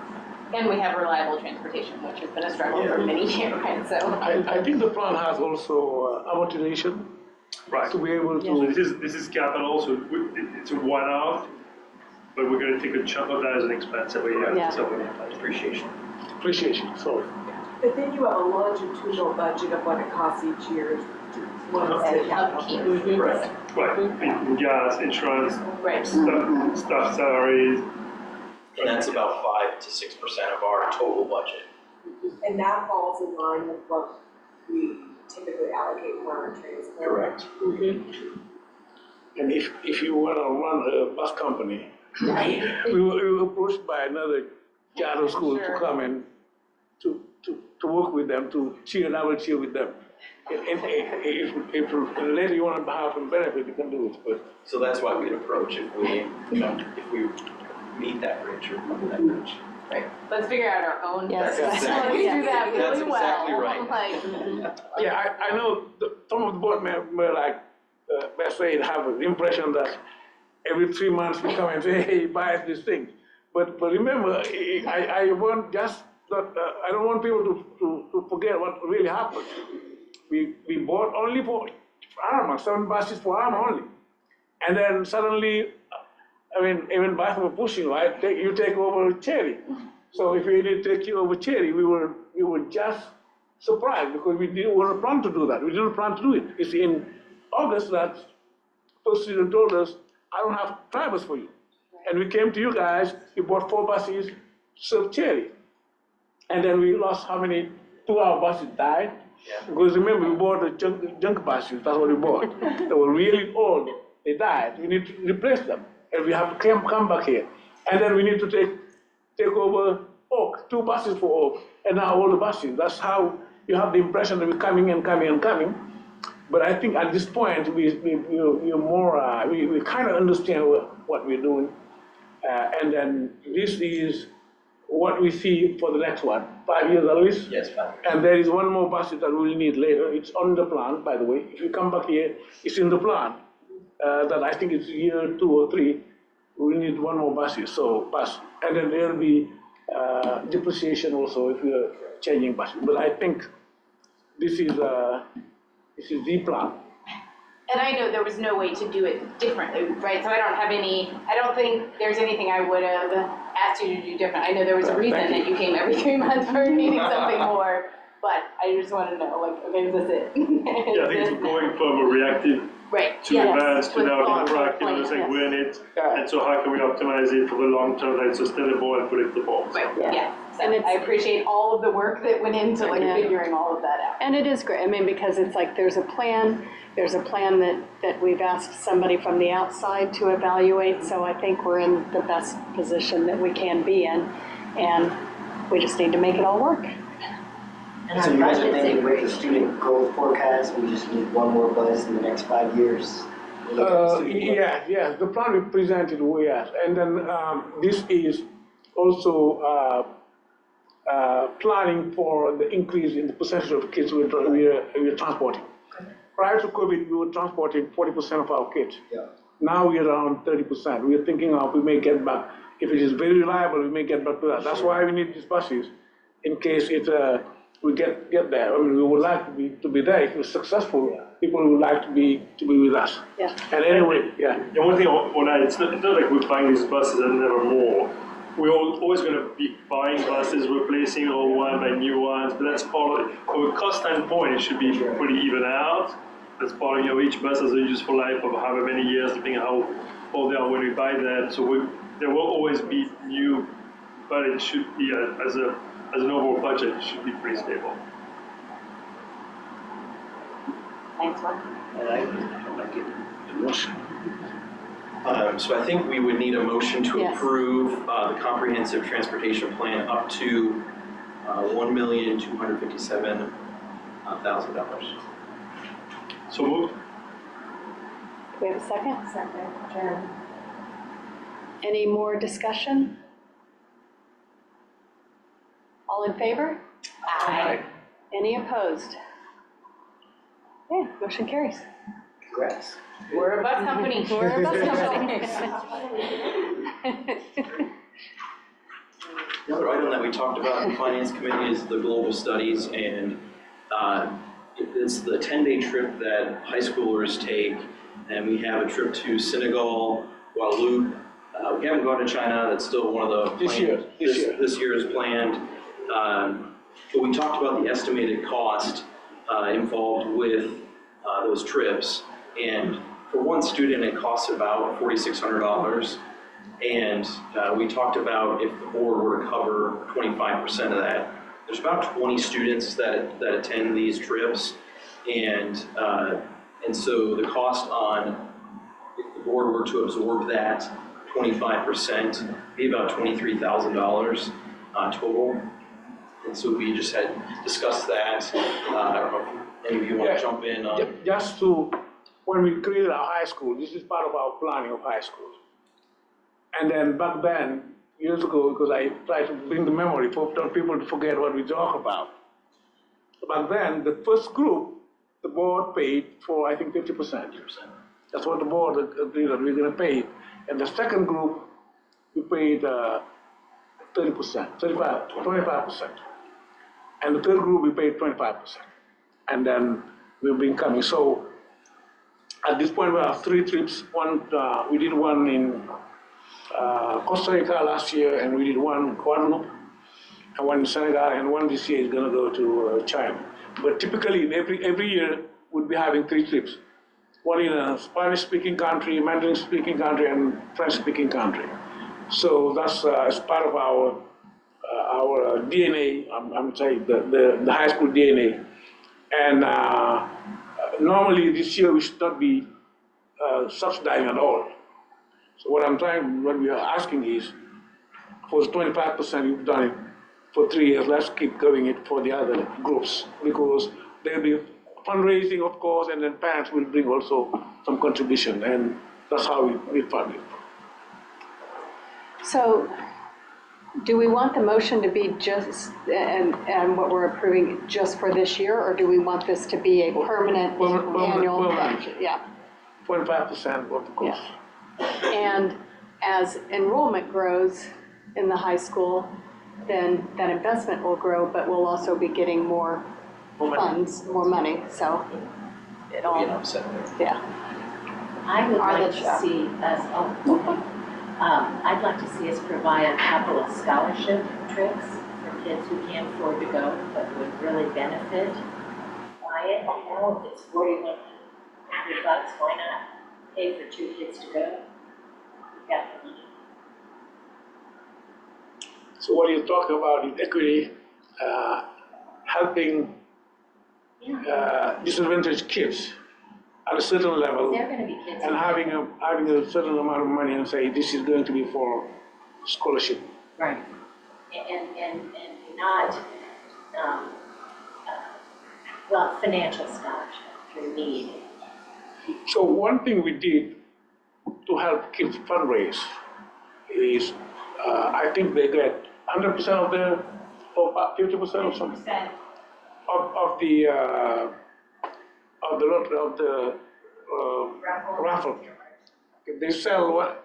And we have reliable transportation, which has been a struggle for many years, right? So I think the plan has also amortization. Right. To be able to. So this is capital, so it's a one-off, but we're going to take a chunk of that as an expense every year. Yeah. So depreciation. Appreciation, sorry. But then you have a longitudinal budget of what it costs each year to upkeep. Right. In gas, insurance, Right. staff salaries. And that's about 5 to 6% of our total budget. And that falls in line with what we typically allocate for our transport. Correct. And if you want to run a bus company, we were approached by another charter school to come and to work with them, to cheer, and I will cheer with them. If later you want to have some benefit, you can do it, but. So that's why we'd approach if we meet that bridge or come to that bridge. Right, let's figure out our own. Yes. Let's do that That's really well. exactly right. Like, Yeah, I know some of the board members, like, let's say, have the impression that every 3 months we come and say, hey, buy us this thing. But remember, I want just that, I don't want people to forget what really happened. We bought only for Arma, 7 buses for Arma only. And then suddenly, I mean, even buses were pushing, right? You take over Cherry. So if we didn't take you over Cherry, we were just surprised because we didn't want to plan to do that. We didn't plan to do it. It's in August that first student told us, I don't have drivers for you. And we came to you guys, we bought 4 buses, served Cherry. And then we lost how many? 2 of our buses died. Yeah. Because remember, we bought the junk buses, that's what we bought. They were really old, they died. We need to replace them. And we have to come back here. And then we need to take over Oak, 2 buses for Oak, and now all the buses. That's how you have the impression that we're coming and coming and coming. But I think at this point, we kind of understand what we're doing. And then this is what we see for the next one, 5 years at least. Yes, 5 years. And there is one more bus that we'll need later. It's on the plan, by the way. If you come back here, it's in the plan. That I think it's year 2 or 3. We need 1 more bus, and then there'll be depreciation also if we are changing buses. But I think this is the plan. and I know there was no way to do it differently, right? So I don't think there's anything I would have asked you to do different. I know there was a reason that you came every 3 months for needing something more, but I just want to know, like, okay, is this it? Yeah, I think it's going from a reactive Right. to Yes. advanced to With now being thoughtful proactive and planning, saying yes. we're in it. And so how can we optimize it for the long term that it's sustainable and predictable? Right, Yeah. yeah. So And it's- I appreciate all of the work that went into like Yeah. figuring all of that out. And it is great, I mean, because it's like, there's a plan that we've asked somebody from the outside to evaluate, so I think we're in the best position that we can be in, and we just need to make it all work. And so you guys are thinking with the student growth forecast, we just need 1 more bus in the next 5 years? Yeah, the plan we presented, yes. And then this is also planning for the increase in the percentage of kids we're transporting. Prior to COVID, we were transporting 40% of our kids. Yeah. Now we're around 30%. We're thinking of we may get back, if it is very reliable, we may get back to that. That's why we need these buses, in case we get there. I mean, we would like to be there. If we're successful, people would like to be with us. Yeah. And anyway, yeah. The one thing I want to add, it's not like we're buying these buses and never more. We're always going to be buying buses, replacing old ones by new ones, but that's part of it. From a cost standpoint, it should be pretty even out. That's part of, each bus has a useful life of however many years, depending on how old they are when we buy them. So there will always be new, but it should be, as an overall budget, it should be pretty stable. Thanks, Mark. So I think we would need a motion to Yes. approve the comprehensive transportation plan up to $1,257,000. So moved. Do we have a second? Second. Any more discussion? All in favor? Aye. Any opposed? Okay, motion carries. Congrats. We're a bus company. We're a bus company. The other item that we talked about in the Finance Committee is the global studies, and it's the 10-day trip that high schoolers take, and we have a trip to Senegal, Guadeloupe. We haven't gone to China, that's still one of the This year. this year is planned. But we talked about the estimated cost involved with those trips, and for one student, it costs about $4,600. And we talked about if the board were to cover 25% of that. There's about 20 students that attend these trips, and so the cost on, if the board were to absorb that 25%, be about $23,000 total. And so we just had discussed that. I don't know if any of you want to jump in on. Just to, when we created our high school, this is part of our planning of high school. And then back then, years ago, because I tried to bring the memory for people to forget what we talk about. Back then, the first group, the board paid for, I think, 50%. That's what the board agreed that we were going to pay. And the second group, we paid 30%, 25%. And the third group, we paid 25%. And then we've been coming. So at this point, we have 3 trips. One, we did one in Costa Rica last year, and we did one in Guadeloupe, and one in Senegal, and one this year is going to go to China. But typically, every year, we'll be having 3 trips. One in a Spanish-speaking country, Mandarin-speaking country, and French-speaking country. So that's as part of our DNA, I'm saying, the high school DNA. And normally this year we should not be subsidizing at all. So what we are asking is, for the 25%, you've done it for 3 years, let's keep going it for the other groups, because there'll be fundraising, of course, and then parents will bring also some contribution, and that's how we fund it. So, do we want the motion to be just, and what we're approving just for this year, or do we want this to be a permanent annual? Yeah. 25% of the cost. Yeah. And as enrollment grows in the high school, then that investment will grow, but we'll also be getting more funds, more money, so it all, yeah. I would like to see us, I'd like to see us provide a couple of scholarship trips for kids who can't afford to go, but would really benefit by it. You know, if it's $4,100, why not pay for 2 kids to go? We've got the money. So what you're talking about is equity, helping disadvantaged kids at a certain level, and having a certain amount of money and say this is going to be for scholarship. Right. And not, well, financial scholarship through need. So one thing we did to help kids fundraise is, I think they get 100% of their, or 50% or something, of the raffle. If they sell one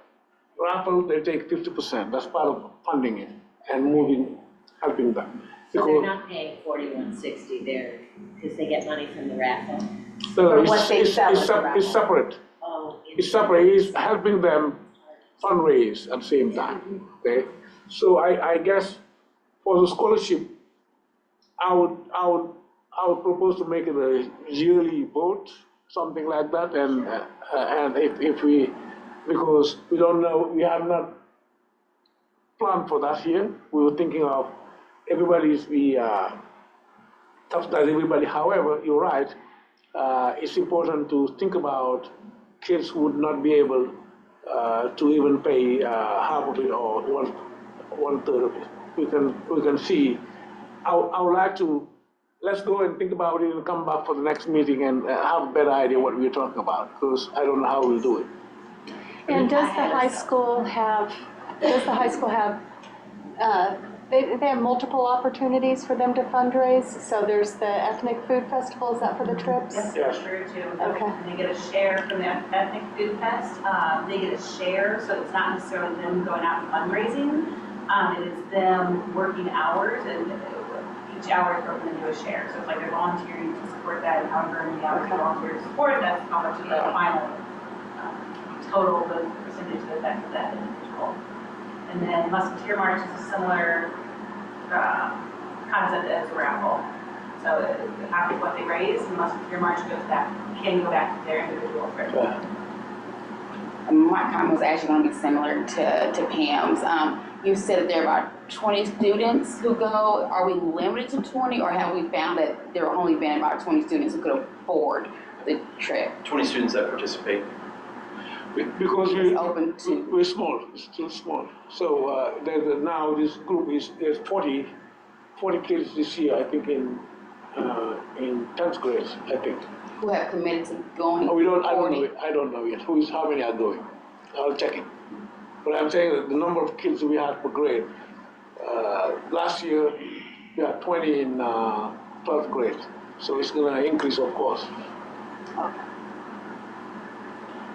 raffle, they take 50%. That's part of funding it and helping them. So they're not paying $41.60 there because they get money from the raffle? No, it's separate. Oh, it's separate. It's helping them fundraise at the same time. Okay? So I guess for the scholarship, I would propose to make it a yearly vote, something like that, and if we, because we don't know, we have not planned for that here. We were thinking of subsidize everybody. However, you're right. It's important to think about kids who would not be able to even pay half of it or one third of it. We can see. I would like to, let's go and think about it and come back for the next meeting and have a better idea what we're talking about, because I don't know how we'll do it. And does the high school have, they have multiple opportunities for them to fundraise? So there's the Ethnic Food Festival, is that for the trips? Yes, true too. Okay. They get a share from the Ethnic Food Fest. They get a share, so it's not necessarily them going out and fundraising. It is them working hours, and each hour is broken into a share. So it's like they're volunteering to support that, and however many hours they volunteer to support, that's how much the final total, the percentage that for that individual. And then Musketeer March is a similar concept as a raffle. So after what they raise, the Musketeer March can go back to their individual treasure. My comment was actually going to be similar to Pam's. You said that there are about 20 students who go. Are we limited to 20, or have we found that there have only been about 20 students who could afford the trip? 20 students that participate. Because It's open to, we're small, it's still small. So now this group there's 40 kids this year, I think, in 10th grade, I think. who have committed to going Oh, forward. I don't know yet how many are going. I'll check it. But I'm saying that the number of kids we had per grade, last year we had 20 in 12th grade. So it's gonna increase, of course.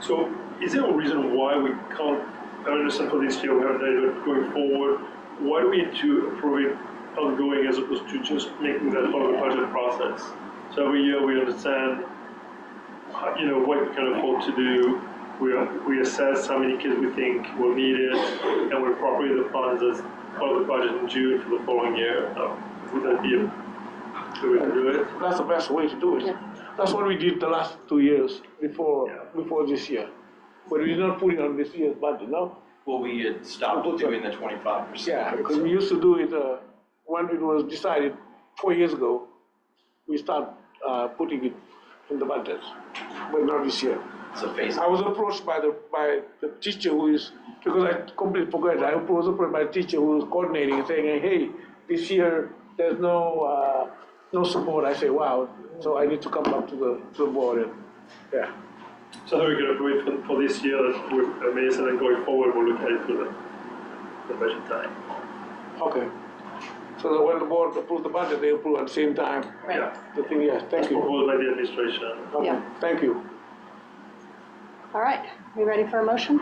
So is there a reason why we can't, I understand for this year we haven't done it, but going forward, why do we need to approve it ongoing as opposed to just making that part of the budget process? So every year we understand, what we can afford to do. We assess how many kids we think will need it, and we appropriate the funds as part of the budget in June for the following year. Would that be a good way to do it? That's the best way to do it. Yeah. That's what we did the last 2 years before this year. But we did not put it on this year's budget, no? Well, we had stopped doing the 25%. Yeah, because we used to do it when it was decided 4 years ago. We started putting it in the budget, but not this year. So I was approached by the teacher because I completely forgot. I was approached by the teacher who was coordinating and saying, hey, this year there's no support. I say, wow, so I need to come back to the board and, yeah. So how are we going to do it for this year with Mason, and going forward we'll look at it for the budget time? Okay. So that when the board approves the budget, they approve at the same time. Right. Yeah. The thing, yes, thank you. Proposed by the administration. Okay. Yeah. Thank you. All right, we ready for a motion?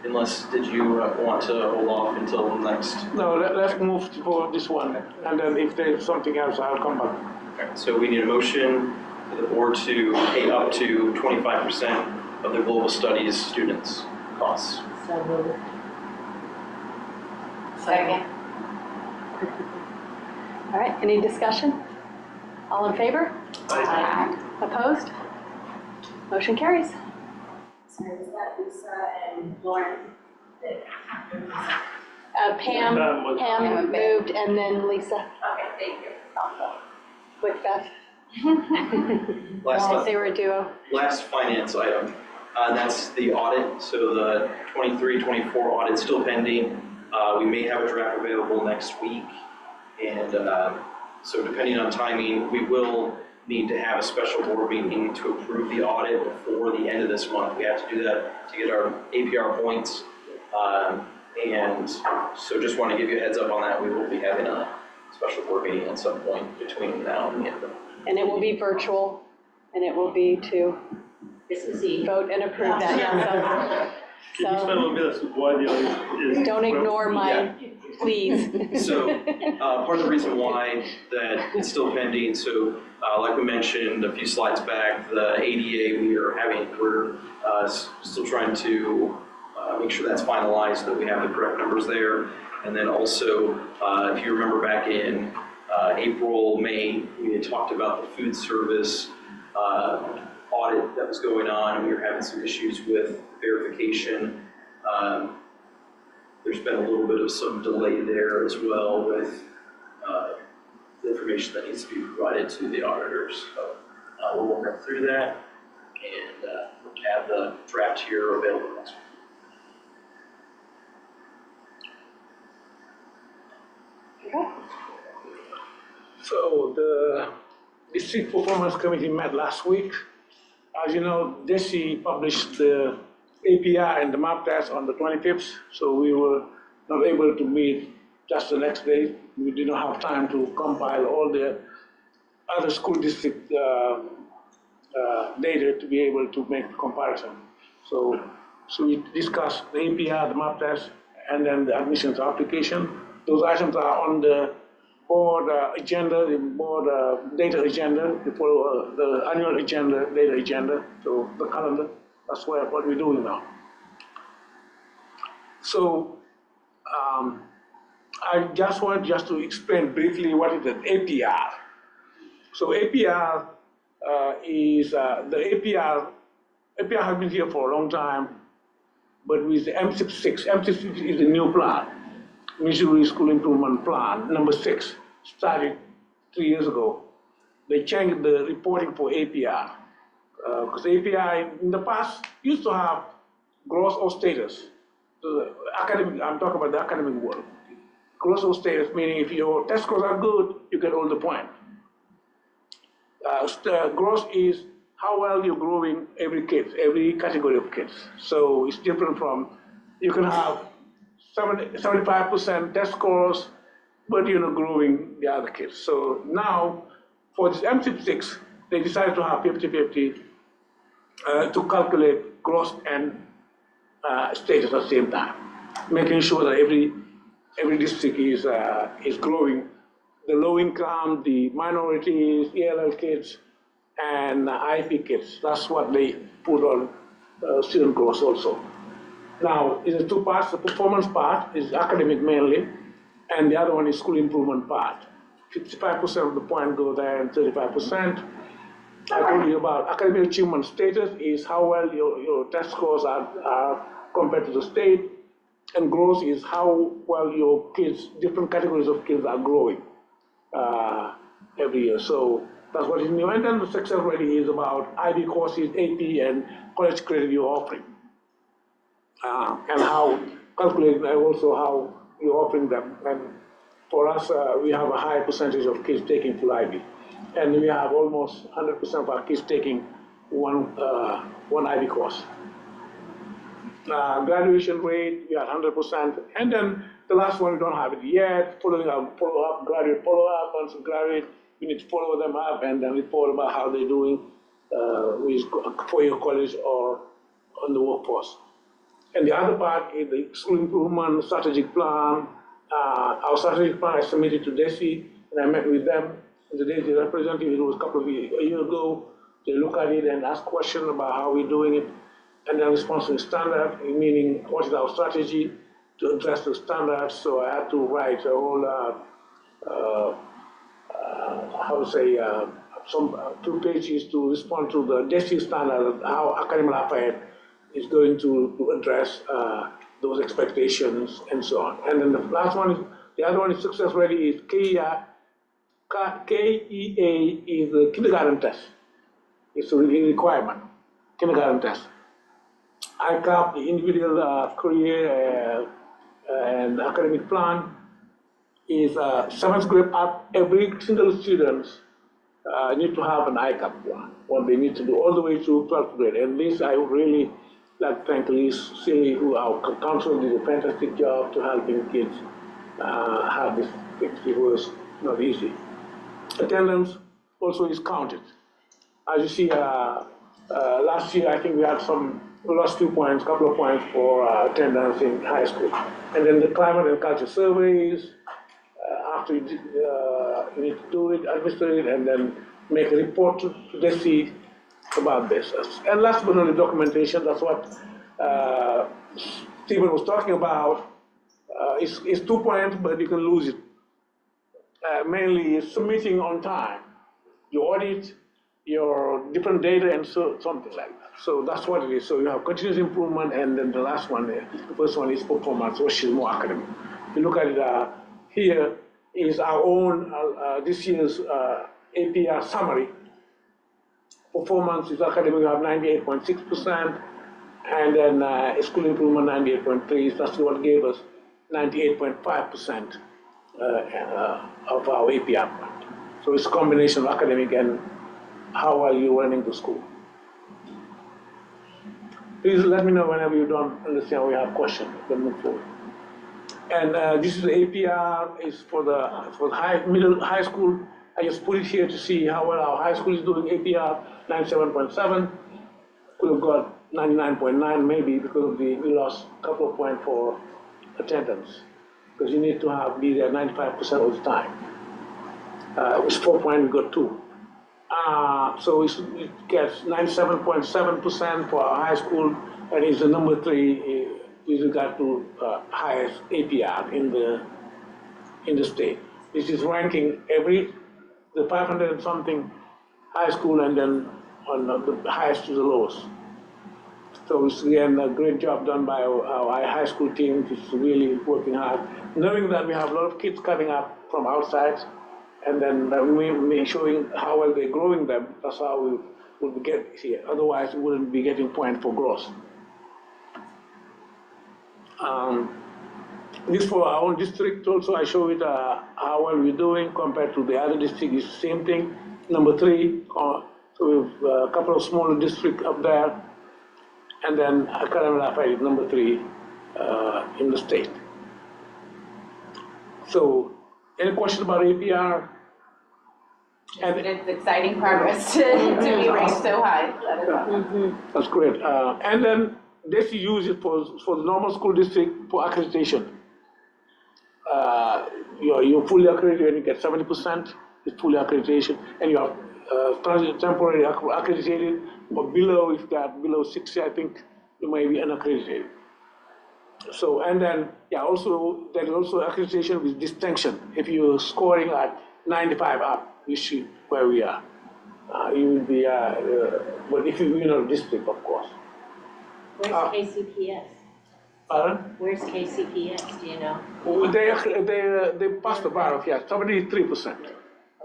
Unless, did you want to hold off until next? No, let's move for this one, and then if there's something else, I'll come back. Okay, so we need a motion for the board to pay up to 25% of the global studies students' costs. So moved. Second. All right, any discussion? All in favor? Aye. Opposed? Motion carries. Sorry, was that Lisa and Lauren? Pam moved, and then Lisa Okay, thank you. with Beth. Last, They were a duo. last finance item, that's the audit. So the 23-24 audit's still pending. We may have a draft available next week. And so depending on timing, we will need to have a special board meeting to approve the audit before the end of this month. We have to do that to get our APR points. And so just want to give you a heads up on that. We will be having a special board meeting at some point between now and the end of the month. And it will be virtual, and it will be to vote and approve that. Yeah, Can you explain a little bit as to why the audit is? Don't ignore my, please. So part of the reason why that it's still pending, so like we mentioned a few slides back, the ADA we're still trying to make sure that's finalized, that we have the correct numbers there. And then also, if you remember back in April, May, we had talked about the food service audit that was going on, and we were having some issues with verification. There's been a little bit of some delay there as well with the information that needs to be provided to the auditors. So we'll work through that and have the draft here available next week. So the District Performance Committee met last week. As you know, DESI published the APR and the map test on the 25th, so we were not able to meet just the next day. We did not have time to compile all the other school district data to be able to make the comparison. So we discussed the APR, the map test, and then the admissions application. Those items are on the board agenda, the board data agenda, the annual agenda, data agenda, so the calendar. That's what we're doing now. So I just want to explain briefly what is an APR. So APR is the APR has been here for a long time, but with the M66, M66 is a new plan. Missouri School Improvement Plan, number 6, started 3 years ago. They changed the reporting for APR. Because API in the past used to have gross or status. So the academic, I'm talking about the academic world. Gross or status, meaning if your test scores are good, you get all the point. Gross is how well you're growing every category of kids. So it's different from, you can have 75% test scores, but you're not growing the other kids. So now, for this MSIP6, they decided to have 50-50 to calculate gross and status at the same time, making sure that every district is growing. The low income, the minorities, ELL kids, and IP kids. That's what they put on student growth also. Now, it's two parts. The performance part is academic mainly, and the other one is school improvement part. 55% of the point go there and 35%. I told you about academic achievement status is how well your test scores are compared to the state, and growth is how well your kids, different categories of kids are growing every year. So that's what is new. And then the success rating is about IB courses, AP, and college credit you're offering. And how calculated also how you're offering them. And for us, we have a high percentage of kids taking full IB. And we have almost 100% of our kids taking one IB course. Graduation rate, we are 100%. And then the last one, we don't have it yet. Follow-up, graduate follow-up. Once you graduate, we need to follow them up and then report about how they're doing with four-year college or on the workforce. And the other part is the school improvement strategic plan. Our strategic plan is submitted to DESE, and I met with them. The DESE representative, it was a year ago. They look at it and ask questions about how we're doing it, and then respond to the standard, meaning what is our strategy to address the standards. So I had to write a whole, some 2 pages to respond to the DESE standard, how Academy Lafayette is going to address those expectations and so on. And then the last one is, the other one is success ready is KEA is the kindergarten test. It's a requirement, kindergarten test. ICAP, the individual career and academic plan, is 7th grade up. Every single student need to have an ICAP plan, what they need to do all the way to 12th grade. And this, I would really like to thank Liz Seeley, who our council did a fantastic job to helping kids have this fixed. It was not easy. Attendance also is counted. As you see, last year I think we had we lost 2 points, couple of points for attendance in high school. And then the climate and culture surveys, after you need to do it, administer it, and then make a report to DESE about this. And last but not least, documentation. That's what Stephen was talking about. It's 2 points, but you can lose it. Mainly submitting on time, your audit, your different data, and so something like that. So that's what it is. So you have continuous improvement, and then the last one, the first one is performance, which is more academic. If you look at it here, is our own this year's APR summary. Performance is academic, we have 98.6%, and then school improvement 98.3%. That's what gave us 98.5% of our APR. So it's a combination of academic and how are you running the school. Please let me know whenever you don't understand or you have questions. Then move forward. And this is the APR is for the high school. I just put it here to see how well our high school is doing. APR 97.7. Could have got 99.9 maybe because we lost a couple of points for attendance. Because you need to be there 95% of the time. It was 4 points, we got 2. So it gets 97.7% for our high school, and it's the number 3 with regard to highest APR in the state. This is ranking the 500 and something high school, and then on the highest to the lowest. So it's again a great job done by our high school team, which is really working hard. Knowing that we have a lot of kids coming up from outside, and then we showing how well they're growing them. That's how we would be get here. Otherwise, we wouldn't be getting point for growth. This for our own district also, I show it how well we're doing compared to the other district. It's the same thing. Number 3, so we have a couple of smaller districts up there, and then Academy Lafayette is number 3 in the state. So, any question about APR? And it's exciting progress to be ranked so high. That is awesome. That's great. And then they use it for the normal school district for accreditation. You're fully accredited and you get 70%, it's fully accreditation, and you are temporarily accredited, or below, if that below 60, I think you may be unaccredited. So, and then, also, there is also accreditation with distinction. If you're scoring at 95 up, you see where we are. You will be, but if you're in a district, of course. Where's KCPS? Pardon? Where's KCPS, do you know? They passed the bar of, 73%,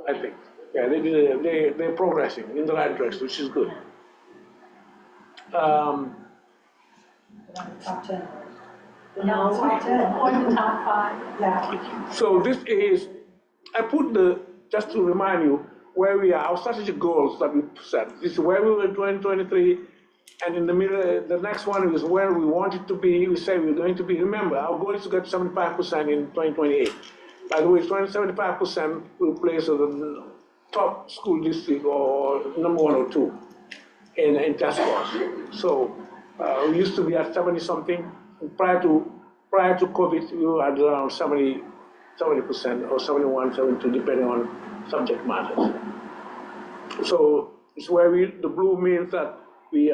I think. Yeah, they're progressing in the right direction, which is good. Top 10. No, Top 10. or the top 5. Yeah. So this is, I put just to remind you where we are, our strategic goals that we set. This is where we were in 2023, and in the middle, the next one is where we want it to be. We say we're going to be, remember, our goal is to get 75% in 2028. By the way, 75% will place the top school district or number 1 or 2 in test scores. So we used to be at 70 something. Prior to COVID, we were at around 70% or 71, 72, depending on subject matters. So it's where the blue means that we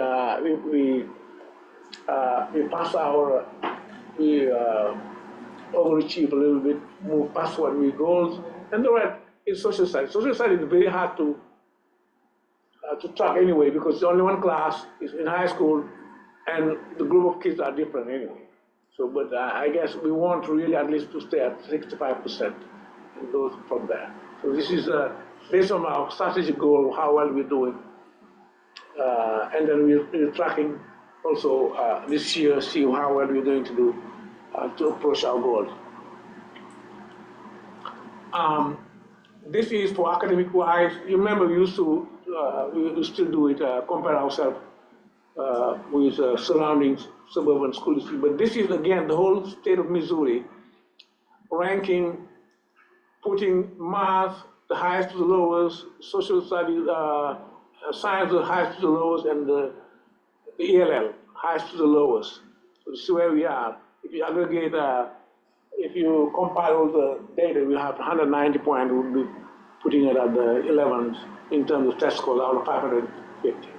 pass we overachieve a little bit, move past what we goals, and the red is social studies. Social studies is very hard to track anyway, because it's only one class, it's in high school, and the group of kids are different anyway. So, but I guess we want really at least to stay at 65% and go from there. So this is based on our strategic goal, how well we're doing. And then we're tracking also this year, see how well we're going to do to approach our goals. This is for academic-wise. You remember we used to, we still do it, compare ourselves with surrounding suburban school districts. But this is, again, the whole state of Missouri ranking, putting math, the highest to the lowest, social studies, science, the highest to the lowest, and the ELL, highest to the lowest. So this is where we are. If you aggregate, if you compile all the data, we have 190 points, we'll be putting it at the 11th in terms of test scores out of 550.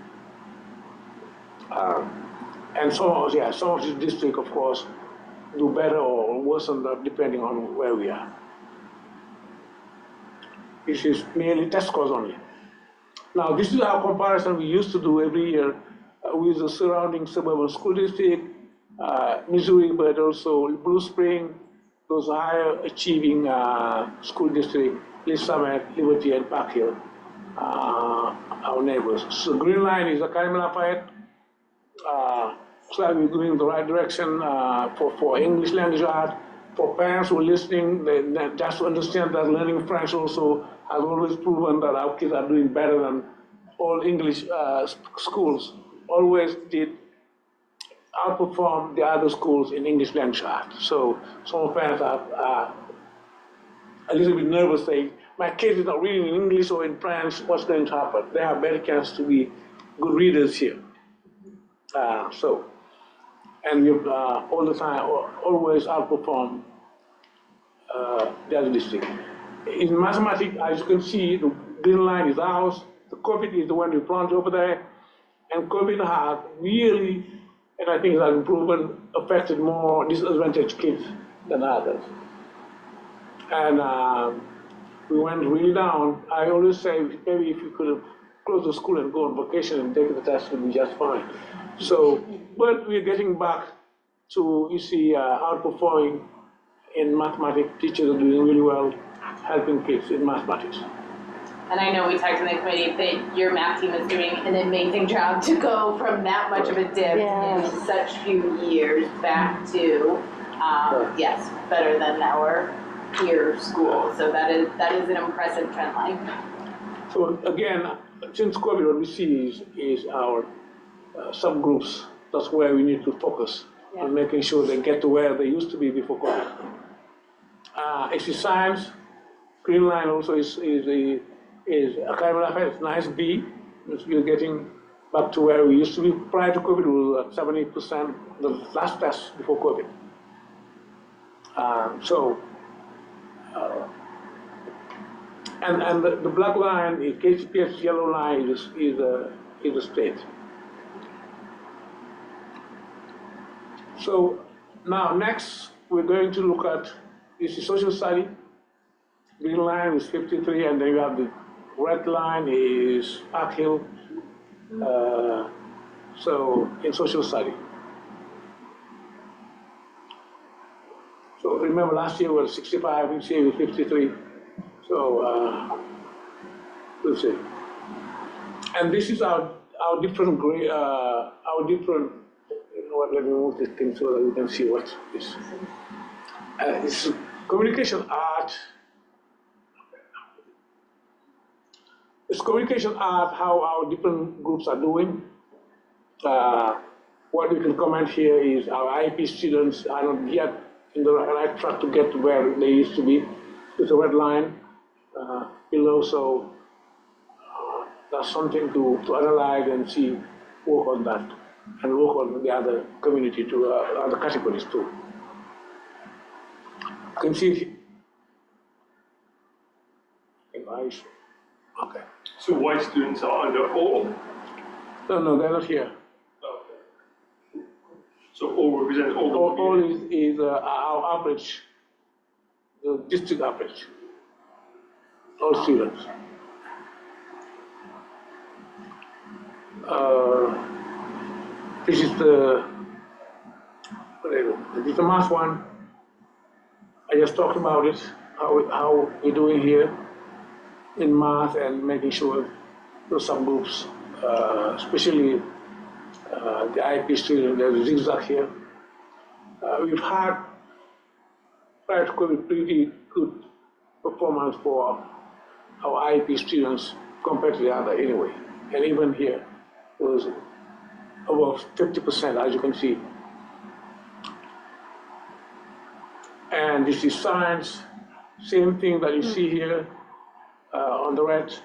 And some of the districts, of course, do better or worse than that, depending on where we are. This is merely test scores only. Now, this is our comparison we used to do every year with the surrounding suburban school district, Missouri, but also Blue Spring, those higher achieving school districts, Lee Summit, Liberty, and Park Hill, our neighbors. So the green line is Academy Lafayette. Slightly going in the right direction for English language art. For parents who are listening, they just to understand that learning French also has always proven that our kids are doing better than all English schools. Always did outperform the other schools in English language art. So some parents are a little bit nervous, saying, my kid is not reading in English or in French, what's going to happen? They have better chance to be good readers here. And we've all the time, always outperform the other district. In mathematics, as you can see, the green line is ours. The COVID is the one we planted over there. And COVID has really, and I think it has improved, affected more disadvantaged kids than others. And we went really down. I always say, maybe if you could have closed the school and go on vacation and take the test, it would be just fine. So, but we're getting back to, you see, outperforming in mathematics. Teachers are doing really well, helping kids in mathematics. And I know we talked in the committee that your math team is doing an amazing job to go from that much of a dip in such few years back to, yes, better than our peer schools. So that is an impressive trend line. So again, since COVID, what we see is our subgroups. That's where we need to focus on making sure they get to where they used to be before COVID. It's science. Green line also is academic affairs. It's nice B. We're getting back to where we used to be. Prior to COVID, we were at 70%. The last test before COVID. And the black line, is KCPS yellow line is the state. So now next we're going to look at this is social study. Green line is 53, and then you have the red line is Park Hill. So in social study. So remember last year was 65, this year was 53. So we'll see. And this is our different grade, our different. You know what? Let me move this thing so that you can see what is. It's communication art. It's communication art. How our different groups are doing. What we can comment here is our IEP students are not yet in the right track to get to where they used to be. There's a red line below, so that's something to analyze and see, work on that, and work on the other community too, other categories too. You can see okay. So white students are under all? No, they're not here. Okay. So all represents all the all is our average, the district average, all students. This is the math one. I just talked about it, how we're doing here in math and making sure those subgroups, especially the IEP student, there's a zigzag here. We've had, prior to COVID, pretty good performance for our IEP students compared to the other anyway. And even here, it was above 50%, as you can see. And this is science, same thing that you see here on the right.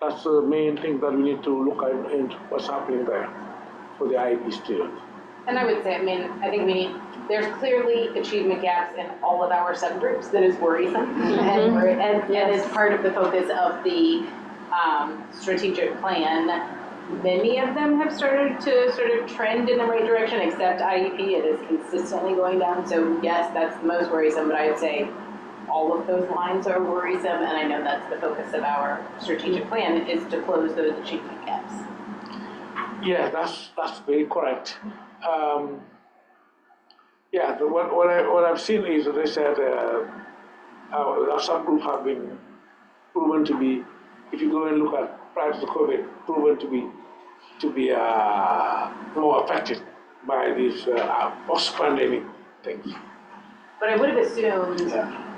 That's the main thing that we need to look at and what's happening there for the IEP students. And I would say, I think there's clearly achievement gaps in all of our subgroups that is worrisome. And is part of the focus of the strategic plan. Many of them have started to sort of trend in the right direction, except IEP, it is consistently going down. So yes, that's the most worrisome, but I would say all of those lines are worrisome, and I know that's the focus of our strategic plan, is to close those achievement gaps. Yeah, that's very correct. What I've seen is, as I said, our subgroup have been proven to be, if you go and look at prior to COVID, proven to be more affected by these post-pandemic things. But I would have assumed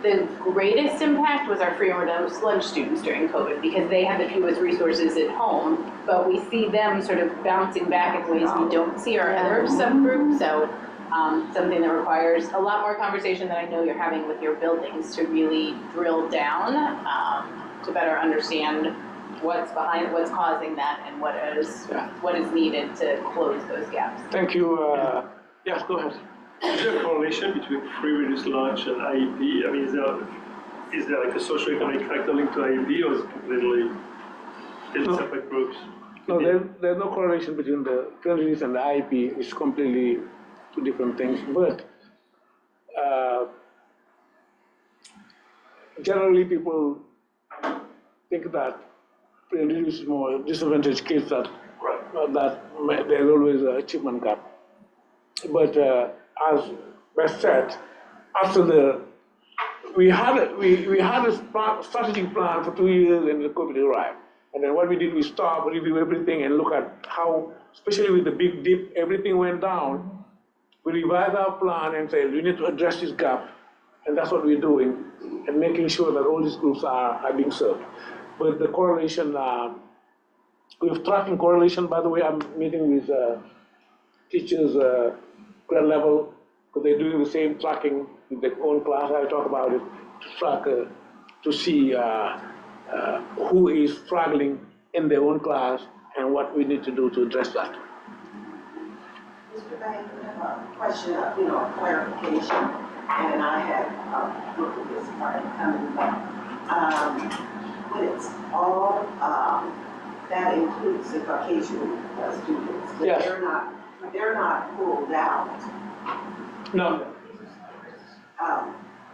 the greatest impact was our free and reduced lunch students during COVID, because they had the fewest resources at home, but we see them sort of bouncing back in ways we don't see our other subgroups. So something that requires a lot more conversation that I know you're having with your buildings to really drill down to better understand what's causing that, and what is needed to close those gaps. Thank you. Yes, go ahead. Is there a correlation between free reduced lunch and IEP? I mean, is there like a socioeconomic factor linked to IEP, or is it completely separate groups? No, there's no correlation between the free and reduced and the IEP. It's completely two different things. But generally, people think that free and reduced is more disadvantaged kids that there's always an achievement gap. But as Beth said, after the we had a strategic plan for 2 years and the COVID arrived. And then what we did, we stopped, review everything and look at how, especially with the big dip, everything went down. We revised our plan and said, we need to address this gap. And that's what we're doing, and making sure that all these groups are being served. But the correlation, we're tracking correlation, by the way. I'm meeting with teachers, grade level, because they're doing the same tracking in their own class. I talk about it, to track, to see who is struggling in their own class and what we need to do to address that. Mr. Banks, I have a question, a clarification, and I had looked at this part coming, but when it's all, that includes the Caucasian students, but Yes. they're not pulled out. No.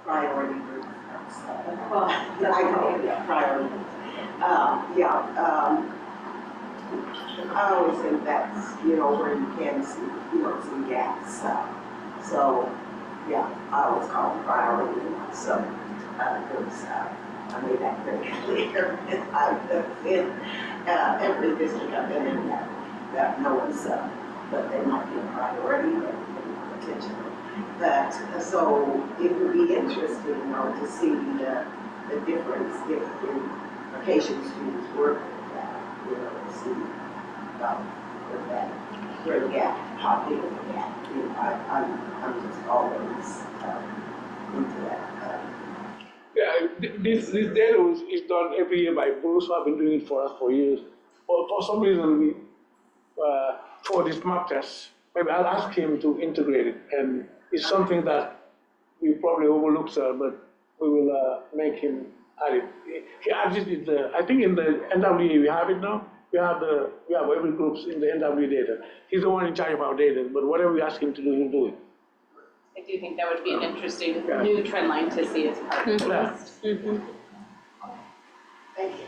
Priority groups. Well, I know, yeah, priority groups. I always think that's, where you can see, some gaps. So, yeah, I always call them priority. So, because I made that very clear. In every district I've been in, that no one's, but they might be a priority, but attention. But, so it would be interesting, to see the difference if the Caucasian students work with that, to see where the gap, how big of a gap. I'm just always into that. Yeah, this data is done every year by Bruce, who have been doing it for us for years. But for some reason, we, for this mock test, maybe I'll ask him to integrate it. And it's something that we probably overlooked, sir, but we will make him add it. He adds it in the, I think in the NWA we have it now. We have every groups in the NWA data. He's the one in charge of our data, but whatever we ask him to do, he'll do it. I do think that would be an interesting new trend line to see as part of the list. Thank you.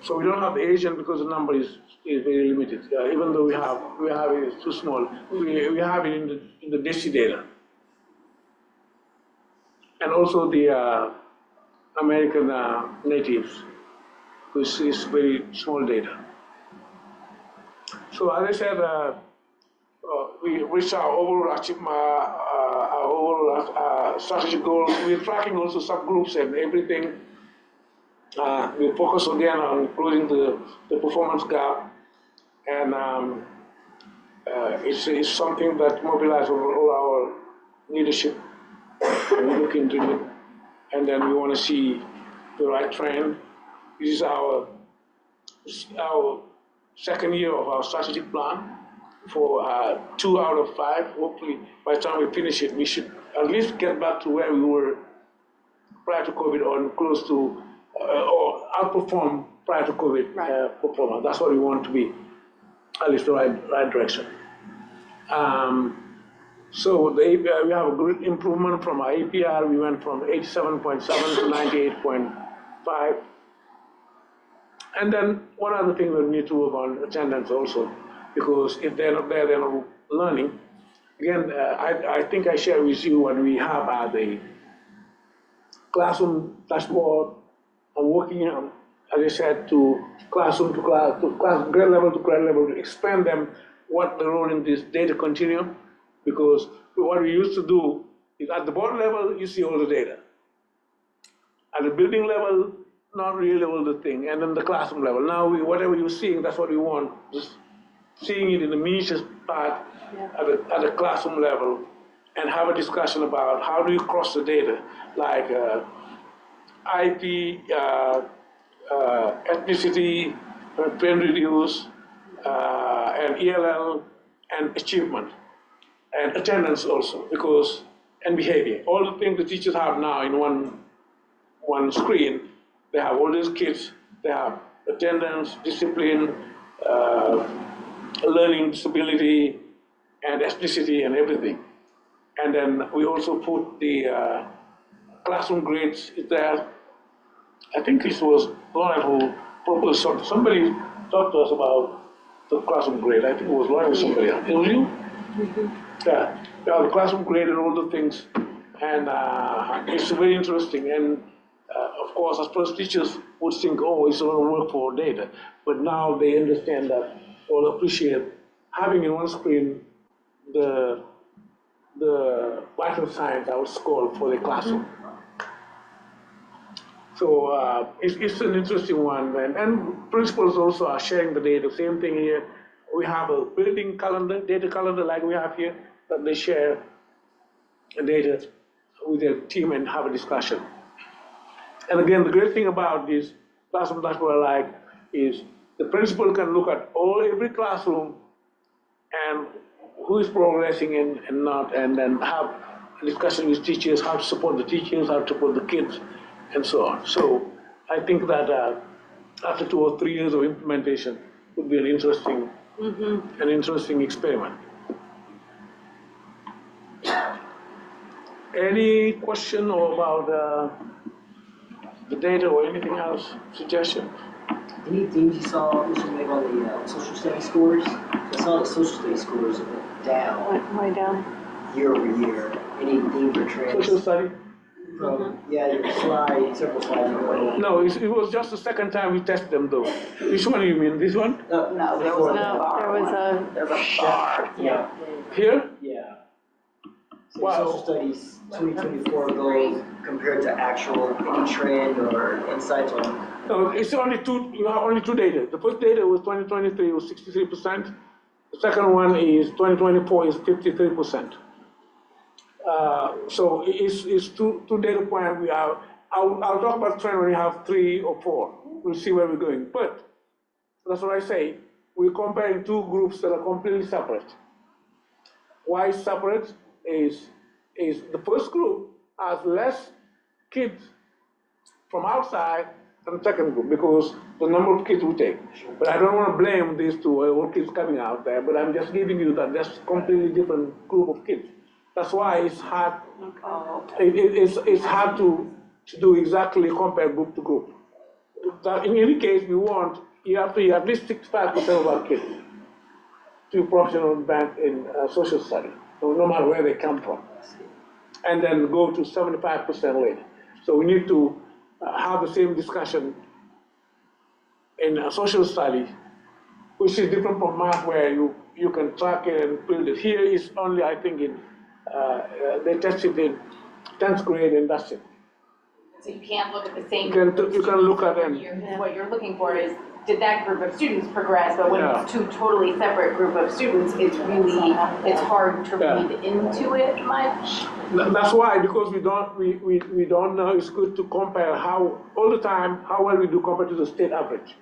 So we don't have the Asian because the number is very limited. Even though we have it, it's too small. We have it in the DESI data. And also the American natives, which is very small data. So as I said, we reached our overall strategic goals. We're tracking also subgroups and everything. We focus again on closing the performance gap, and it's something that mobilizes all our leadership. We look into it, and then we want to see the right trend. This is our second year of our strategic plan. For 2 out of 5, hopefully by the time we finish it, we should at least get back to where we were prior to COVID, or close to, or outperform prior to COVID performance. That's what we want to be, at least the right direction. So the APR, we have a good improvement from our APR. We went from 87.7 to 98.5. And then one other thing that we need to work on, attendance also, because if they're not there, they're not learning. Again, I think I shared with you what we have the classroom dashboard. I'm working on, as I said, to classroom to class, grade level to grade level, to expand them what the role in this data continuum. Because what we used to do is at the board level, you see all the data. At the building level, not really all the thing. And then the classroom level. Now, whatever you're seeing, that's what we want. Just seeing it in the miniature part at the classroom level, and have a discussion about how do you cross the data, like IP, ethnicity, brain reduce, and ELL, and achievement, and attendance also, because, and behavior. All the things the teachers have now in one screen, they have all these kids, they have attendance, discipline, learning disability, and ethnicity, and everything. And then we also put the classroom grades there. I think it was Lauren who proposed something. Somebody talked to us about the classroom grade. I think it was Lauren or somebody else. It was you? Yeah, the classroom grade and all the things. And it's very interesting. And of course, at first teachers would think, oh, it's only work for data. But now they understand that or appreciate having in one screen the vital signs I would score for the classroom. So it's an interesting one. And principals also are sharing the data. Same thing here. We have a building calendar, data calendar like we have here, that they share data with their team and have a discussion. And again, the great thing about this classroom dashboard like is the principal can look at every classroom and who is progressing and not, and then have a discussion with teachers, how to support the teachers, how to support the kids, and so on. So I think that after 2 or 3 years of implementation would be an interesting experiment. Any question or about the data or anything else, suggestion? Any themes you saw, Mr. Meg, on the social studies scores? I saw the social studies scores went down. Way down. Year over year. Any themes or trends? Social study? From, yeah, your slide, several slides ago. No, it was just the second time we tested them though. Which one you mean, this one? No, there was a bar. Yeah. Here? Yeah. So Wow. social studies 2024 goals compared to actual, any trend or insights on? No, it's only two, you have only two data. The first data was 2023 was 63%. The second one is 2024 is 53%. So it's two data points we have. I'll talk about trend when we have 3 or 4. We'll see where we're going. But that's what I say. We're comparing two groups that are completely separate. Why separate is the first group has less kids from outside than the second group because the number of kids we take. But I don't want to blame these two all kids coming out there, but I'm just giving you that that's a completely different group of kids. That's why it's hard. It's hard to do exactly compare group to group. In any case, you have to hear at least 65% of our kids to professional advance in social study, no matter where they come from, and then go to 75% later. So we need to have the same discussion in social study, which is different from math, where you can track it and build it. Here is only, I think, they tested in 10th grade, and that's it. So you can't look at the same. You can look at them. What you're looking for is, did that group of students progress? But when it's two totally separate group of students, it's hard to read into it much. That's why, because we don't know, it's good to compare all the time how well we do compared to the state average.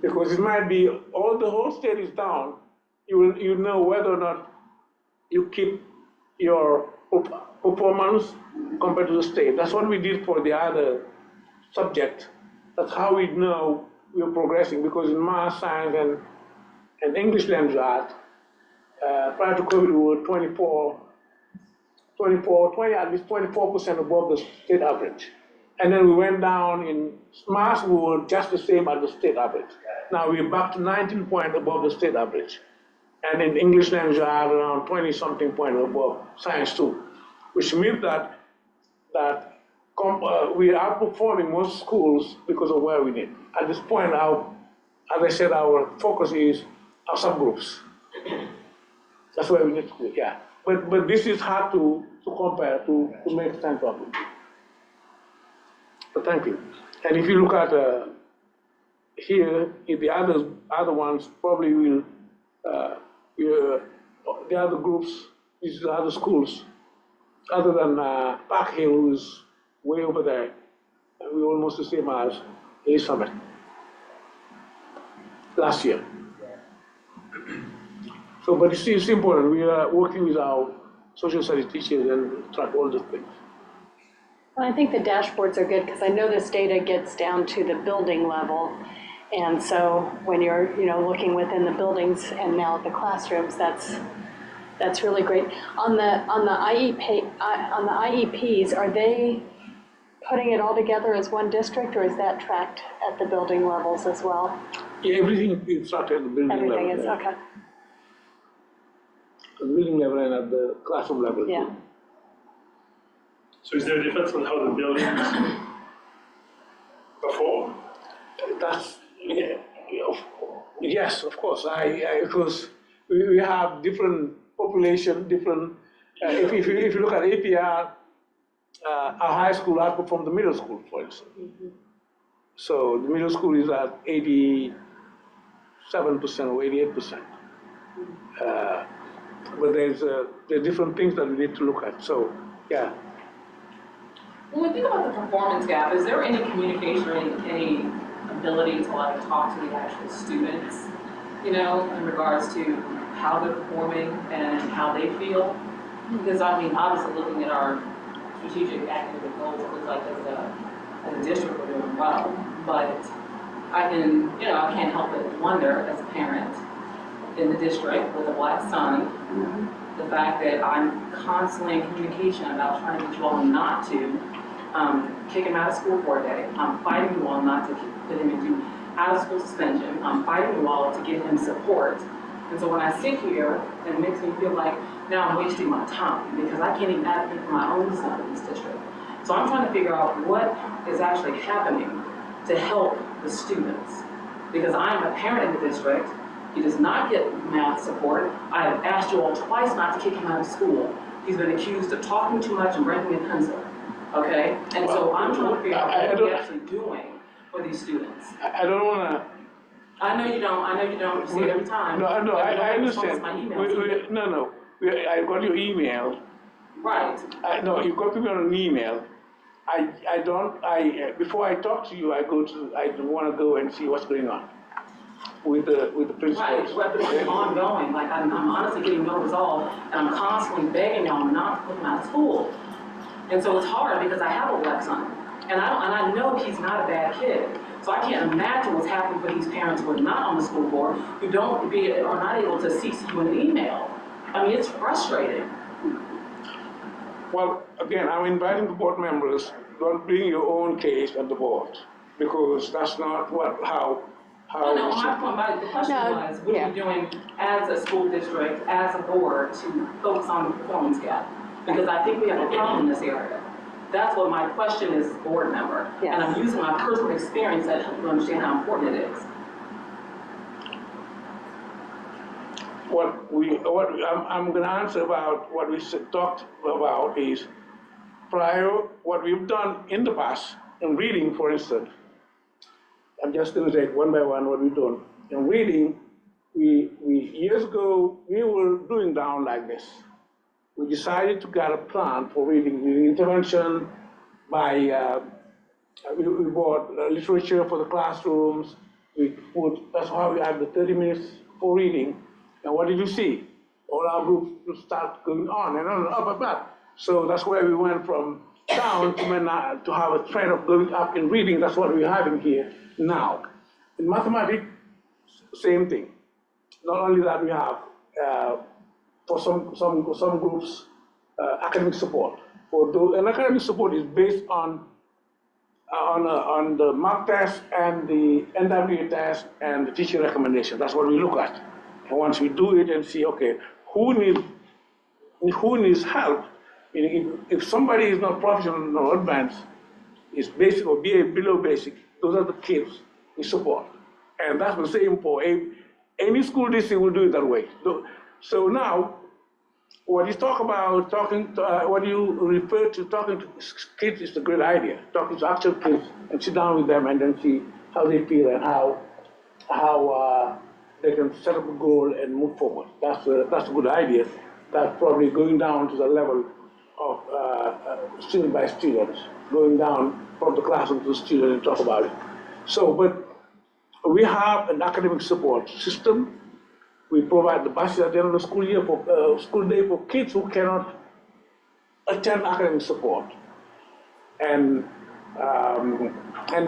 Because it might be the whole state is down, you know whether or not you keep your performance compared to the state. That's what we did for the other subject. That's how we know we're progressing, because in math, science, and English language art, prior to COVID, we were 20, at least 24% above the state average. And then we went down in math, we were just the same as the state average. Now we're back to 19 points above the state average. And in English language art, around 20-something points above science too, which means that we are outperforming most schools because of where we need. At this point, as I said, our focus is our subgroups. That's where we need to go, yeah. But this is hard to compare, to make sense of it. But thank you. And if you look at here, if the other ones probably will, the other groups, these are other schools, other than Park Hill, who's way over there, and we're almost the same as A Summit last year. So, but it's important. We are working with our social studies teachers and track all the things. Well, I think the dashboards are good because I know this data gets down to the building level. And so when you're, looking within the buildings and now the classrooms, that's really great. On the IEPs, are they putting it all together as one district, or is that tracked at the building levels as well? Yeah, everything is tracked at the building level. Everything is, okay. At the building level and at the classroom level. Yeah. Too. So is there a difference on how the buildings perform? That's, yes, of course, because we have different population, different, if you look at APR, our high school outperformed the middle school, for instance. So the middle school is at 87% or 88%. But there are different things that we need to look at, so, yeah. When we think about the performance gap, is there any communication or any ability to like talk to the actual students, you know, in regards to how they're performing and how they feel? Because I mean, obviously looking at our strategic academic goals, it looks like as a district we're doing well, but I can't help but wonder as a parent in the district with a Black son, the fact that I'm constantly in communication about trying to get you all not to kick him out of school for a day. I'm fighting you all not to put him into out of school suspension. I'm fighting you all to get him support. And so when I sit here, it makes me feel like now I'm wasting my time because I can't even advocate for my own son in this district. So I'm trying to figure out what is actually happening to help the students. Because I'm a parent in the district. He does not get math support. I have asked you all twice not to kick him out of school. He's been accused of talking too much and breaking a pencil. Okay? And so I'm trying to figure out what we're actually doing for these students. I don't want to. I know you don't. You say it every time. No, I understand. My email I got your email. Right. No, you got me on an email. Before I talk to you, I want to go and see what's going on with the principals. Right, but it's ongoing. Like I'm honestly getting no resolve, and I'm constantly begging y'all not to put him out of school. And so it's hard because I have a Black son, and I know he's not a bad kid. So I can't imagine what's happening for these parents who are not on the school board, who are not able to CC you an email. I mean, it's frustrating. Well, again, I'm inviting the board members, don't bring your own case at the board, because that's not how. No, the question was, what are we doing as a school district, as a board, to focus on the performance gap? Because I think we have a problem in this area. That's what my question is as a board member. Yes. And I'm using my personal experience to help you understand how important it is. I'm going to answer about what we talked about is what we've done in the past, in reading, for instance. I'm just going to take one by one what we've done. In reading, years ago, we were doing down like this. We decided to get a plan for reading intervention by, we bought literature for the classrooms. That's how we had the 30 minutes for reading. And what did you see? All our groups would start going on and on and up and up. So that's where we went from down to have a trend of going up in reading. That's what we're having here now. In mathematics, same thing. Not only that, we have for some groups academic support. And academic support is based on the mark test and the NWA test and the teacher recommendation. That's what we look at. And once we do it and see, okay, who needs help? If somebody is not professional or advanced, is basic or below basic, those are the kids we support. And that's the same for any school district will do it that way. So now, what you talk about what you refer to talking to kids is a great idea. Talking to actual kids and sit down with them and then see how they feel and how they can set up a goal and move forward. That's a good idea. That's probably going down to the level of student by student, going down from the classroom to the student and talk about it. So, but we have an academic support system. We provide the buses at the end of the school year for school day for kids who cannot attend academic support and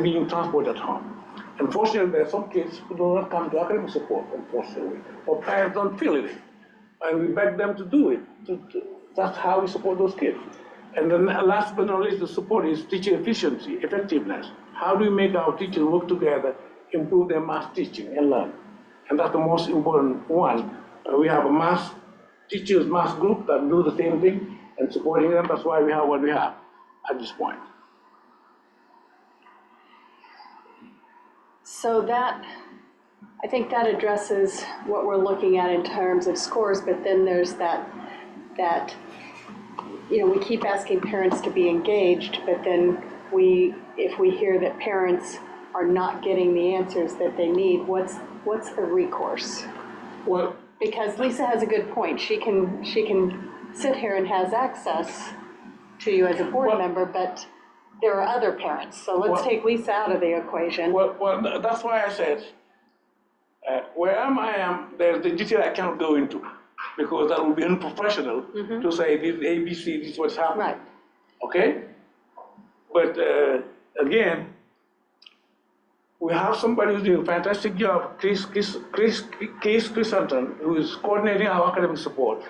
being transported home. Unfortunately, there are some kids who do not come to academic support, unfortunately, or parents don't feel it. And we beg them to do it. That's how we support those kids. And then last but not least, the support is teacher efficiency, effectiveness. How do we make our teachers work together, improve their math teaching and learn? And that's the most important one. We have a math group that do the same thing and supporting them. That's why we have what we have. at this point. So that, I think that addresses what we're looking at in terms of scores, but then there's that, we keep asking parents to be engaged, but then if we hear that parents are not getting the answers that they need, what's the recourse? Well, because Lisa has a good point. She can sit here and has access to you as a board member, but there are other parents. So let's take Lisa out of the equation. Well, that's why I said, where I am, there's the detail I cannot go into, because that would be unprofessional to say this is ABC, this is what's happening. Right. Okay? But again, we have somebody who's doing a fantastic job, Chris Sutton, who is coordinating our academic support.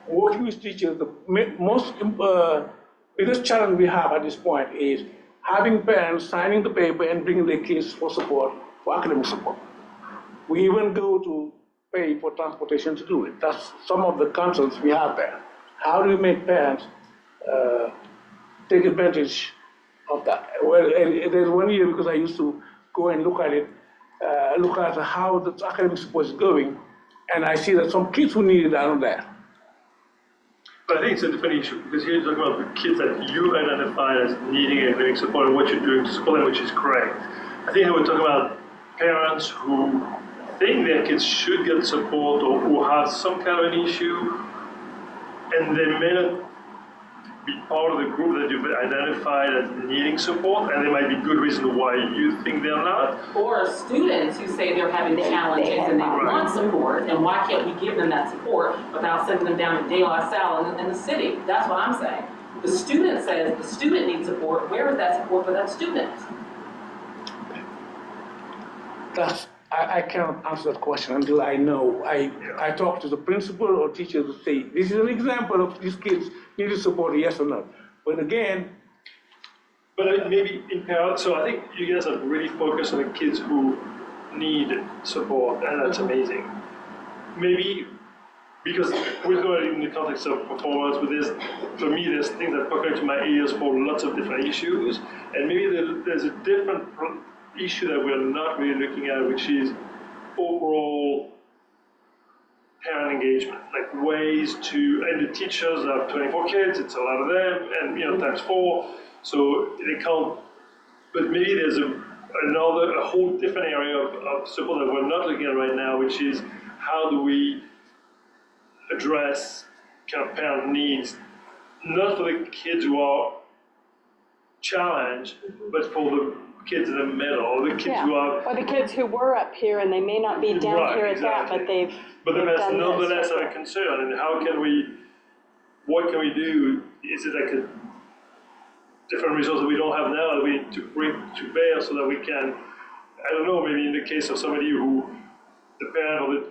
Working with teachers, the biggest challenge we have at this point is having parents signing the paper and bringing their kids for support, for academic support. We even go to pay for transportation to do it. That's some of the concerns we have there. How do we make parents take advantage of that? Well, there's 1 year, because I used to go and look at how the academic support is going, and I see that some kids who need it are not there. But I think it's a different issue, because here you're talking about the kids that you identified as needing academic support and what you're doing to support them, which is correct. I think we're talking about parents who think their kids should get support or who have some kind of an issue, and they may not be part of the group that you've identified as needing support, and there might be good reason why you think they're not. Or students who say they're having challenges and they want support, and why can't we give them that support without sending them down to De La Salle in the city? That's what I'm saying. The student says the student needs support. Where is that support for that student? I cannot answer that question until I know. I talk to the principal or teacher to say, this is an example of these kids need support, yes or no. But again, but maybe in parallel, so I think you guys are really focused on the kids who need support, and that's amazing. Maybe because we're going in the context of performance with this, for me, there's things that poke into my ears for lots of different issues, and maybe there's a different issue that we're not really looking at, which is overall parent engagement, like ways to, and the teachers have 24 kids, it's a lot of them, and times 4, so they can't, but maybe there's a whole different area of support that we're not looking at right now, which is how do we address kind of parent needs, not for the kids who are challenged, but for the kids in the middle, or the kids who are... Or the kids who were up here and they may not be down here at that, but they've that's nonetheless a concern, and what can we do? Is it like a different resource that we don't have now that we need to bring to bear so that we can, I don't know, maybe in the case of somebody who the parent or the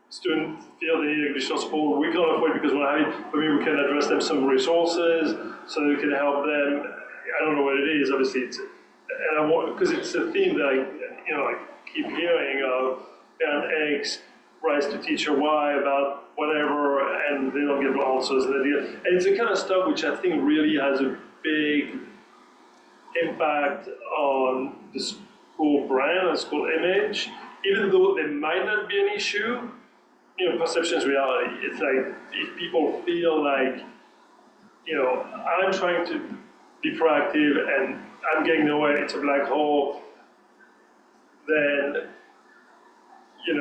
student feel they need additional support, we can't afford it because we're having, maybe we can address them some resources so that we can help them. I don't know what it is, obviously it's, and I want, because it's a theme that I keep hearing of parent X writes to teacher Y about whatever, and they don't get answers. And it's the kind of stuff which I think really has a big impact on the school brand and school image, even though there might not be an issue. Perception is reality. It's like if people feel like, I'm trying to be proactive and I'm getting nowhere, it's a black hole, then, you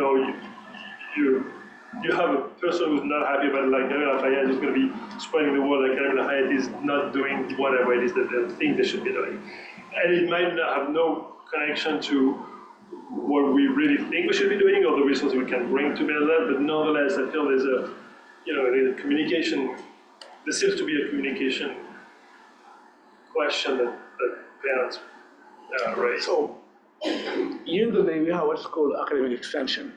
have a person who's not happy about it, like Academy Lafayette is going to be spreading the word like Academy Lafayette is not doing whatever it is that they think they should be doing. And it might not have no connection to what we really think we should be doing or the resources we can bring to bear that, but nonetheless, I feel there's a communication, there seems to be a communication question that parents raise. So, usually we have what's called academic extension.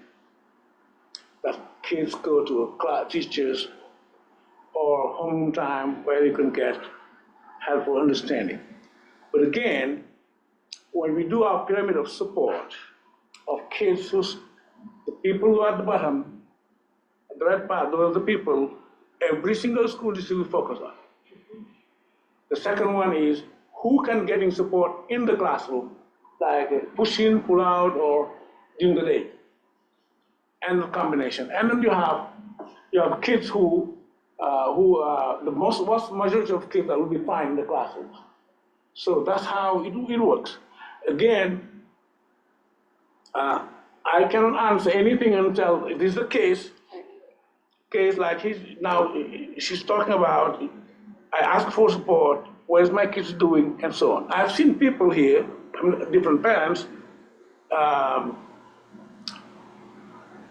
That kids go to class teachers or home time where you can get helpful understanding. But again, when we do our pyramid of support of kids the people who are at the bottom, at the right part, those are the people every single school district will focus on. The second one is who can getting support in the classroom, like push in, pull out, or during the day, and the combination. And then you have kids who the vast majority of kids that will be fine in the classrooms. So that's how it works. Again, I cannot answer anything until it is the case like she's talking about, I ask for support, where's my kids doing, and so on. I've seen people here, different parents,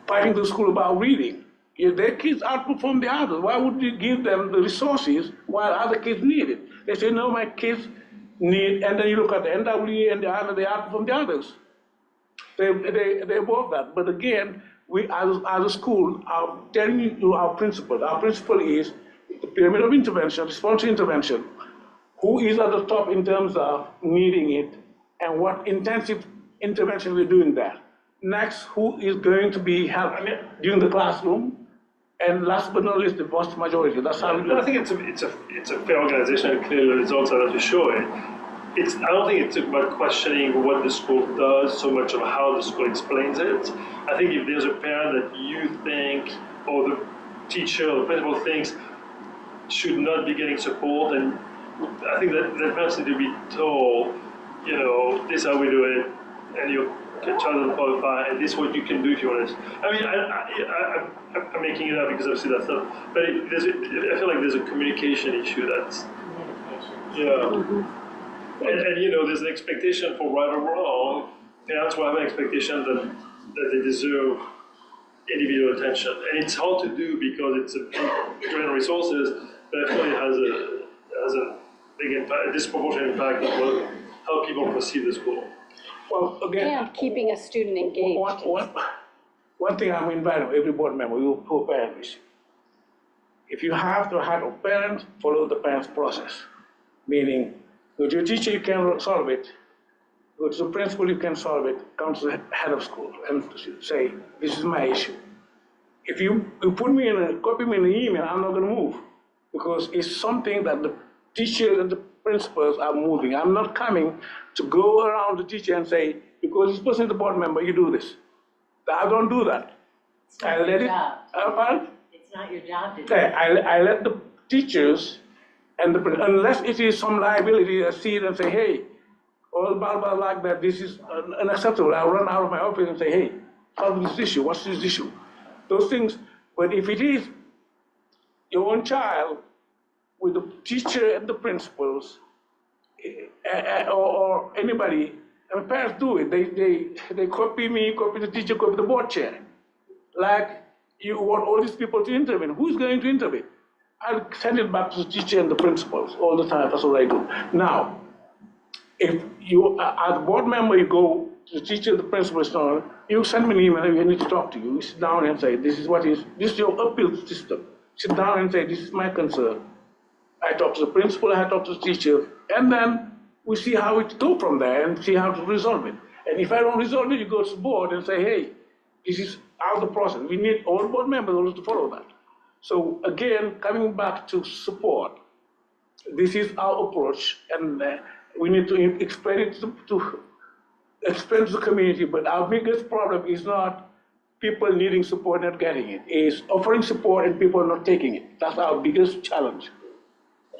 fighting the school about reading. If their kids outperform the others, why would you give them the resources while other kids need it? They say, no, my kids need, and then you look at the NWA and the other, they outperform the others. They above that. But again, we as a school are telling you our principle is the pyramid of intervention, responsive intervention, who is at the top in terms of needing it, and what intensive intervention we're doing there. Next, who is going to be helping during the classroom, and last but not least, the vast majority. That's how we do it. I think it's a fair organization, and clearly the results are to show it. I don't think it's about questioning what the school does so much of how the school explains it. I think if there's a parent that you think, or the teacher or the principal thinks should not be getting support, and I think that parents need to be told, this is how we do it, and your child doesn't qualify, and this is what you can do if you want to. I mean, I'm making it up because I've seen that stuff, but I feel like there's a communication issue that's, And there's an expectation for right or wrong. Parents will have an expectation that they deserve individual attention. And it's hard to do because it's a big drain on resources, but I feel it has a big impact, a disproportionate impact on how people perceive the school. Well, again, and keeping a student engaged. One thing I'm inviting every board member, you poor parents. If you have to have a parent, follow the parent's process. Meaning, go to your teacher, you can solve it. Go to the principal, you can solve it. Come to the head of school and say, this is my issue. If you copy me in an email, I'm not going to move. Because it's something that the teachers and the principals are moving. I'm not coming to go around the teacher and say, because this person is the board member, you do this. I don't do that. It's not your job. It's not your job to do that. I let the teachers and unless it is some liability, I see it and say, hey, all blah, blah, like that, this is unacceptable. I'll run out of my office and say, hey, solve this issue, what's this issue? Those things, but if it is your own child with the teacher and the principals, or anybody, and parents do it, they copy me, copy the teacher, copy the board chair. Like, you want all these people to intervene. Who's going to intervene? I'll send it back to the teacher and the principals all the time. That's what I do. Now, if you, as a board member, you go to the teacher, the principal, you send me an email, I need to talk to you. You sit down and say, this is your appeal system. Sit down and say, this is my concern. I talk to the principal, I talk to the teacher, and then we see how it go from there and see how to resolve it. And if I don't resolve it, you go to the board and say, hey, this is how the process. We need all board members to follow that. So again, coming back to support, this is our approach, and we need to explain it to the community. But our biggest problem is not people needing support not getting it. It's offering support and people not taking it. That's our biggest challenge.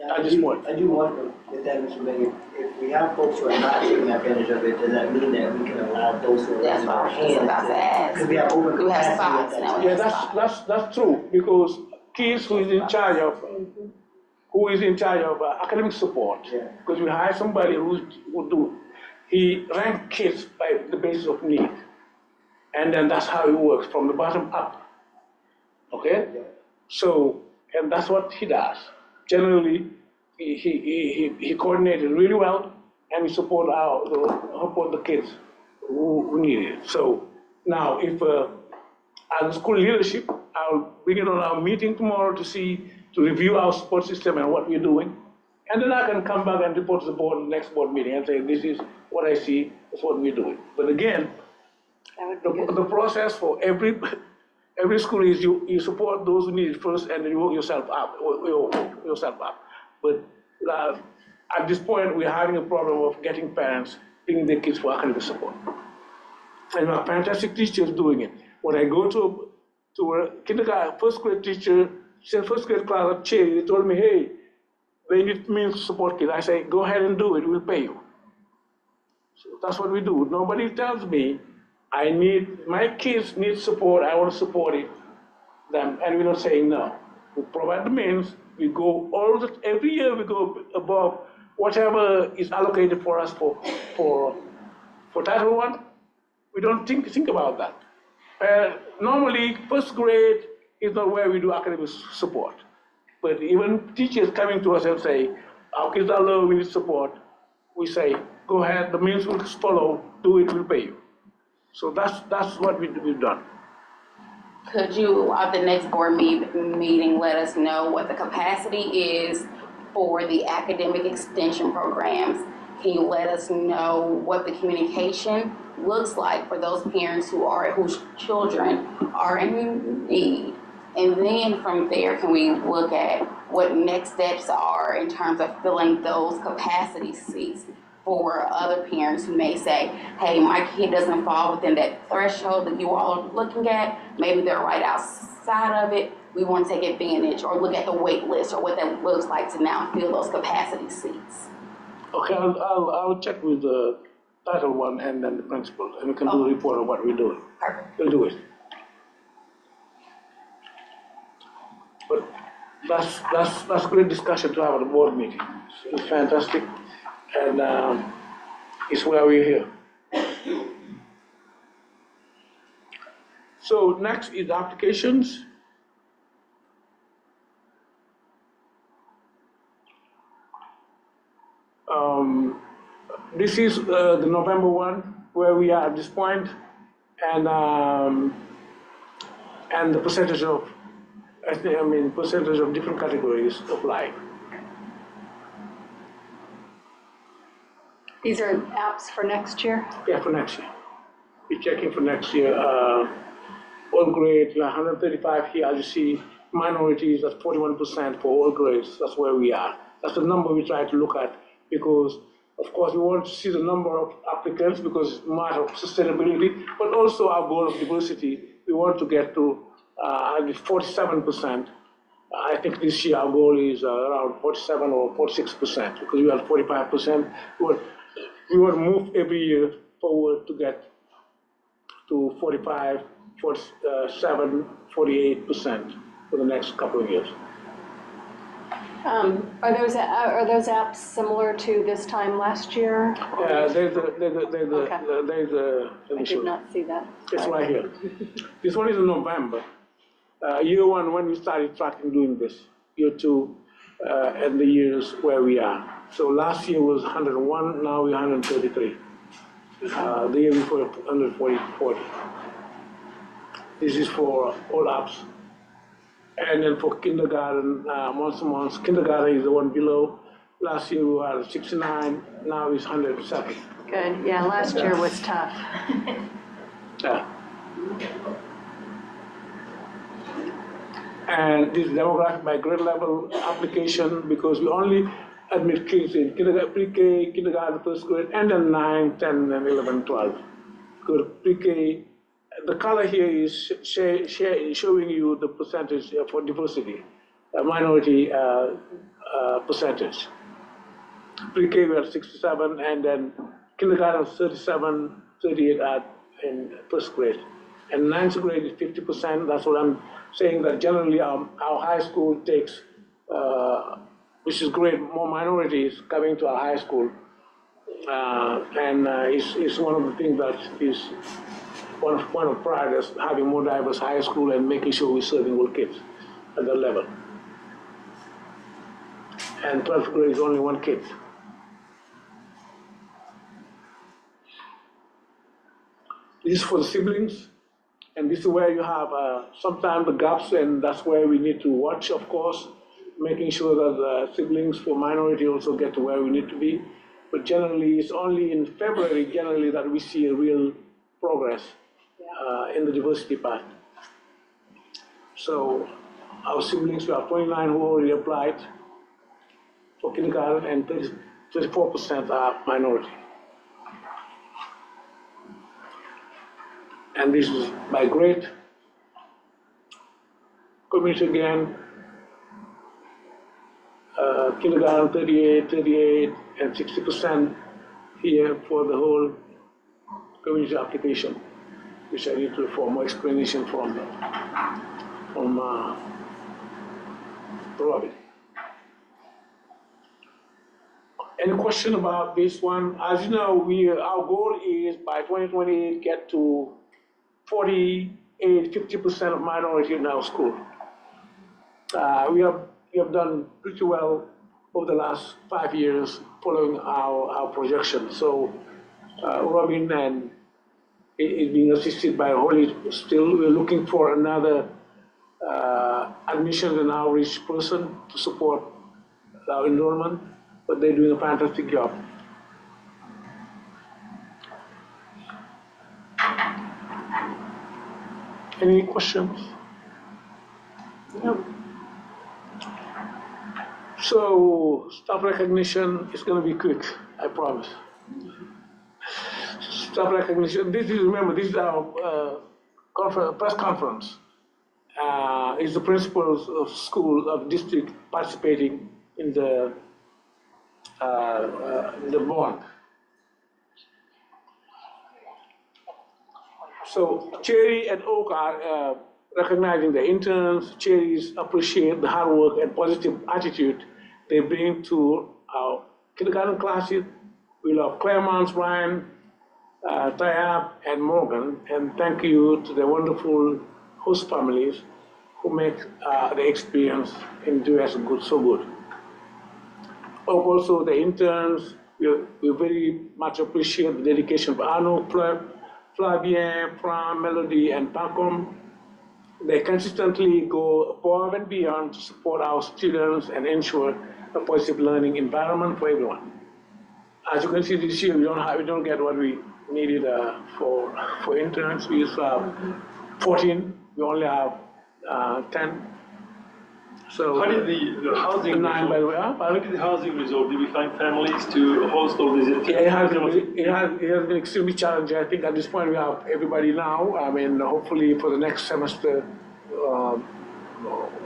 I do wonder with that, Mr. Mayor, if we have folks who are not taking advantage of it, does that mean that we can allow those who are in our hands? Because we have overcapacity. Yeah, that's true, because kids who is in charge of academic support, because we hire somebody he rank kids by the basis of need, and then that's how it works from the bottom up. Okay, so and that's what he does. Generally, he coordinated really well, and we support the kids who need it. So now, if as a school leadership, I'll bring it on our meeting tomorrow to review our support system and what we're doing, and then I can come back and report to the board in the next board meeting and say, this is what I see, that's what we're doing. But again, the process for every school is you support those who need it first, and then you work yourself up. But at this point, we're having a problem of getting parents bringing their kids for academic support. And we have fantastic teachers doing it. When I go to a kindergarten, first grade teacher, first grade class at Cherry, they told me, hey, they need means to support kids. I say, go ahead and do it, we'll pay you. So that's what we do. Nobody tells me, my kids need support, I want to support them, and we're not saying no. We provide the means, we go every year we go above whatever is allocated for us for Title I. We don't think about that. Normally, first grade is not where we do academic support. But even teachers coming to us and say, our kids are low, we need support, we say, go ahead, the means will follow, do it, we'll pay you. So that's what we've done. Could you, at the next board meeting, let us know what the capacity is for the academic extension programs? Can you let us know what the communication looks like for those parents whose children are in need? And then from there, can we look at what next steps are in terms of filling those capacity seats for other parents who may say, hey, my kid doesn't fall within that threshold that you all are looking at. Maybe they're right outside of it. We want to take advantage or look at the wait list or what that looks like to now fill those capacity seats. Okay, I'll check with the Title I and then the principal, and we can do a report on what we're doing. Perfect. We'll do it. But that's great discussion to have at a board meeting. It's fantastic, and it's why we're here. So next is applications. This is the November one where we are at this point, and the percentage of different categories apply. These are apps for next year? Yeah, for next year. We're checking for next year. All grade, 135 here, as you see, minorities at 41% for all grades. That's where we are. That's the number we try to look at because, of course, we want to see the number of applicants because it's a matter of sustainability, but also our goal of diversity. We want to get to 47%. I think this year our goal is around 47 or 46% because we are at 45%. We want to move every year forward to get to 45, 47, 48% for the next couple of years. Are those apps similar to this time last year? Yeah, there's I did not see that. It's right here. This one is in November. Year one, when we started tracking doing this. Year two, and the years where we are. So last year was 101, now we're 133. The year before, 140. This is for all apps. And then for kindergarten, month to month, kindergarten is the one below. Last year we were at 69, now it's 107. Good, yeah, last year was tough. Yeah. And this demographic by grade level application because we only admit kids in kindergarten, pre-K, kindergarten, first grade, and then 9, 10, and 11, 12. Because pre-K, the color here is showing you the percentage for diversity, minority percentage. Pre-K we are 67, and then kindergarten 37, 38 in first grade. And ninth grade is 50%. That's what I'm saying, that generally our high school takes, which is great, more minorities coming to our high school. And it's one of the things that is one of pride is having more diverse high school and making sure we're serving all kids at that level. And 12th grade is only one kid. This is for the siblings, and this is where you have sometimes the gaps, and that's where we need to watch, of course, making sure that the siblings for minority also get to where we need to be. But generally, it's only in February, generally, that we see a real progress in the diversity part. So our siblings, we have 29 who already applied for kindergarten and 34% are minority. And this is by grade. Community again, kindergarten 38, and 60% here for the whole community application, which I need to for more explanation from Robin. Any question about this one? As you know, our goal is by 2028 get to 50% of minority in our school. We have done pretty well over the last 5 years following our projection. So Robin and is being assisted by Holly still. We're looking for another admission and outreach person to support our enrollment, but they're doing a fantastic job. Any questions? No. So staff recognition is going to be quick, I promise. Staff recognition. This is our press conference. It's the principals of school of district participating in the bond. So Cherry and Oak are recognizing the interns. Cherries appreciate the hard work and positive attitude they bring to our kindergarten classes. We love Claremont, Ryan, Tayab, and Morgan, and thank you to the wonderful host families who make the experience in US so good. Also, the interns, we very much appreciate the dedication of Arno, Flavien, Fran, Melody, and Pacom. They consistently go above and beyond to support our students and ensure a positive learning environment for everyone. As you can see this year, we don't get what we needed for interns. We used to have 14, we only have 10. So how did the housing nine, by the way, how did the housing resolve? Did we find families to host all these interns? Yeah, it has been extremely challenging. I think at this point we have everybody now. I mean, hopefully for the next semester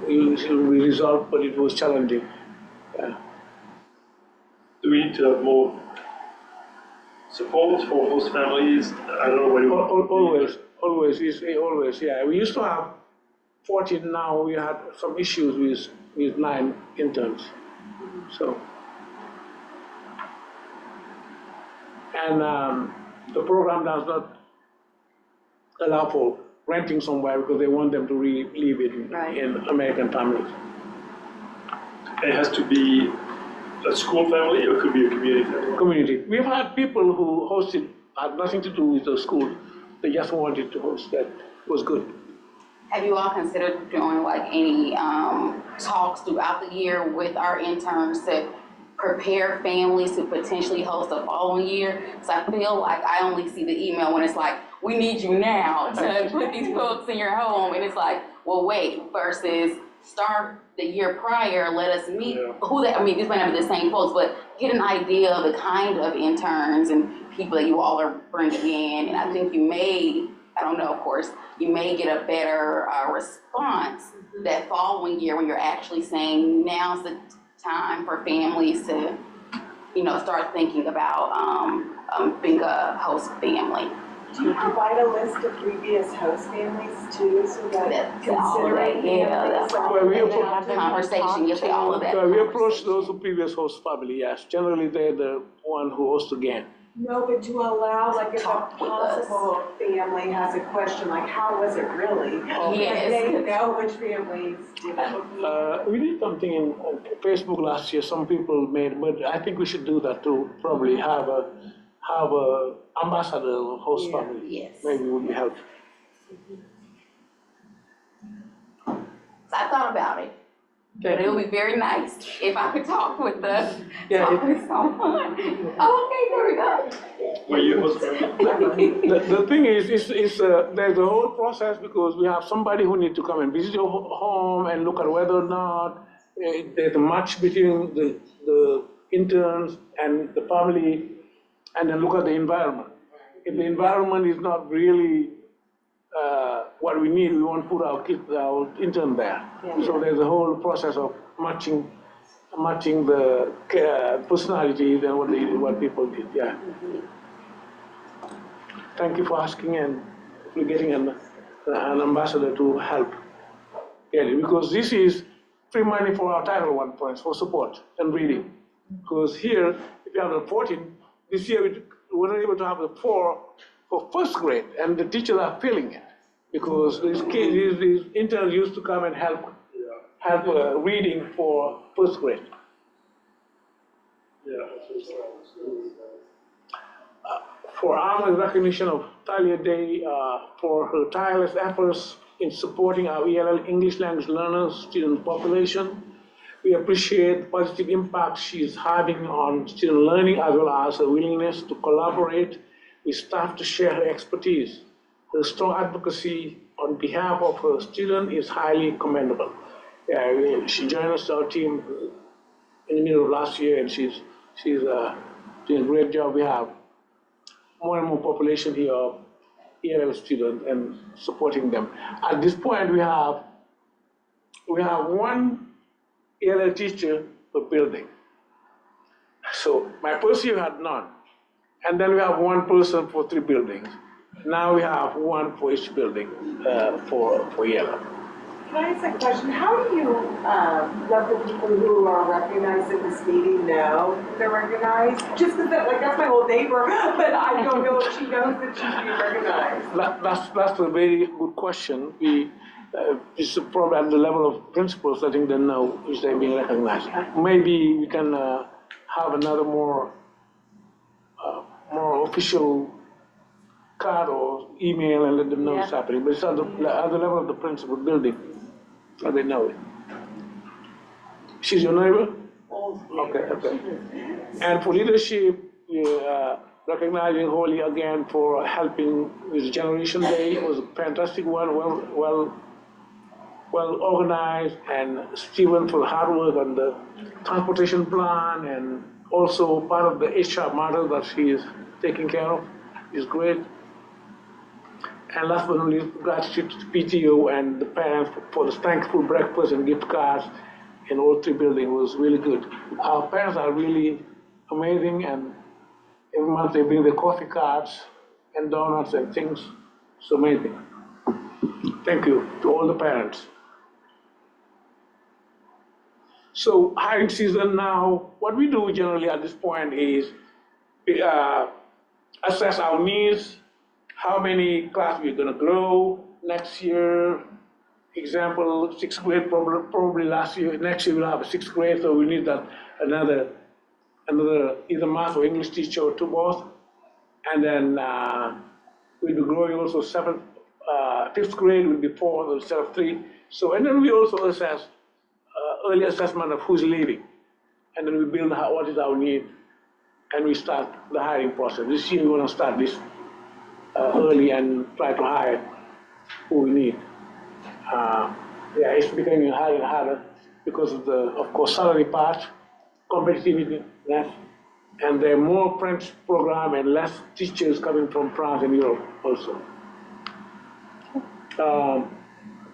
it will be resolved, but it was challenging. Yeah. Do we need to have more support for host families? I don't know what you Always, yeah. We used to have 14, now we had some issues with 9 interns. So, and the program does not allow for renting somewhere because they want them to live in American families. It has to be a school family or it could be a community family? Community. We've had people who hosted, had nothing to do with the school. They just wanted to host. That was good. Have you all considered doing like any talks throughout the year with our interns to prepare families to potentially host the following year? So I feel like I only see the email when it's like, we need you now to put these folks in your home. And it's like, well, wait, versus start the year prior, let us meet these might not be the same folks, but get an idea of the kind of interns and people that you all are bringing in. And I think you may, I don't know, of course, you may get a better response that following year when you're actually saying now's the time for families to, start thinking about being a host family. Do you provide a list of previous host families too, so that considering conversation, you say all of that. We approach those who previous host family, yes. Generally, they're the one who hosts again. No, but to allow, like, if a possible family has a question, like, how was it really? Yes. They know which families did it. We did something in Facebook last year. Some people made, but I think we should do that too. Probably have a ambassador of host family. Yes. Maybe it would be helpful. So I thought about it. But it would be very nice if I could talk with someone. Okay, there we go. Were you host family? The thing is there's a whole process because we have somebody who needs to come and visit your home and look at whether or not there's a match between the interns and the family, and then look at the environment. If the environment is not really what we need, we won't put our kids, our intern there. Yeah. So there's a whole process of matching the personalities and what people did. Yeah. Thank you for asking, and we're getting an ambassador to help get it, because this is free money for our Title I points for support and reading. Because here, if you have the 14, this year we weren't able to have the 4 for first grade, and the teachers are feeling it. Because these kids, these interns used to come and help reading for first grade. For Alma's recognition of Talia Day for her tireless efforts in supporting our ELL English language learners student population. We appreciate the positive impact she is having on student learning, as well as her willingness to collaborate with staff to share her expertise. Her strong advocacy on behalf of her student is highly commendable. She joined us, our team, in the middle of last year, and she's doing a great job. We have more and more population here of ELL students and supporting them. At this point, we have one ELL teacher per building. So my first year had none. And then we have one person for 3 buildings. Now we have one for each building for ELL. Can I ask a question? How do you let the people who are recognized at this meeting know they're recognized? Just because that's my old neighbor, but I don't know if she knows that she's being recognized. That's a very good question. It's probably at the level of principals letting them know if they're being recognized. Maybe we can have another more official card or email and let them know it's happening. But it's at the level of the principal building, so they know it. She's your neighbor? Okay. And for leadership, recognizing Holly again for helping with Generation Day. It was a fantastic one, well organized, and Stephen for the hard work on the transportation plan, and also part of the HR matter that she is taking care of is great. And last but not least, gratitude to PTO and the parents for the thankful breakfast and gift cards in all 3 buildings. Was really good. Our parents are really amazing, and every month they bring the coffee cards and donuts and things. It's amazing. Thank you to all the parents. So hiring season now, what we do generally at this point is assess our needs, how many classes we're gonna grow next year. Example, 6th grade, probably next year we'll have a 6th grade, so we need that another either math or English teacher or 2 both. And then we'll be growing also 5th grade will be 4 instead of 3. So, and then we also assess early assessment of who's leaving. And then we build what is our need, and we start the hiring process. This year we want to start this early and try to hire who we need. It's becoming harder because of of course, salary part, competitiveness, and there are more French program and less teachers coming from France and Europe also.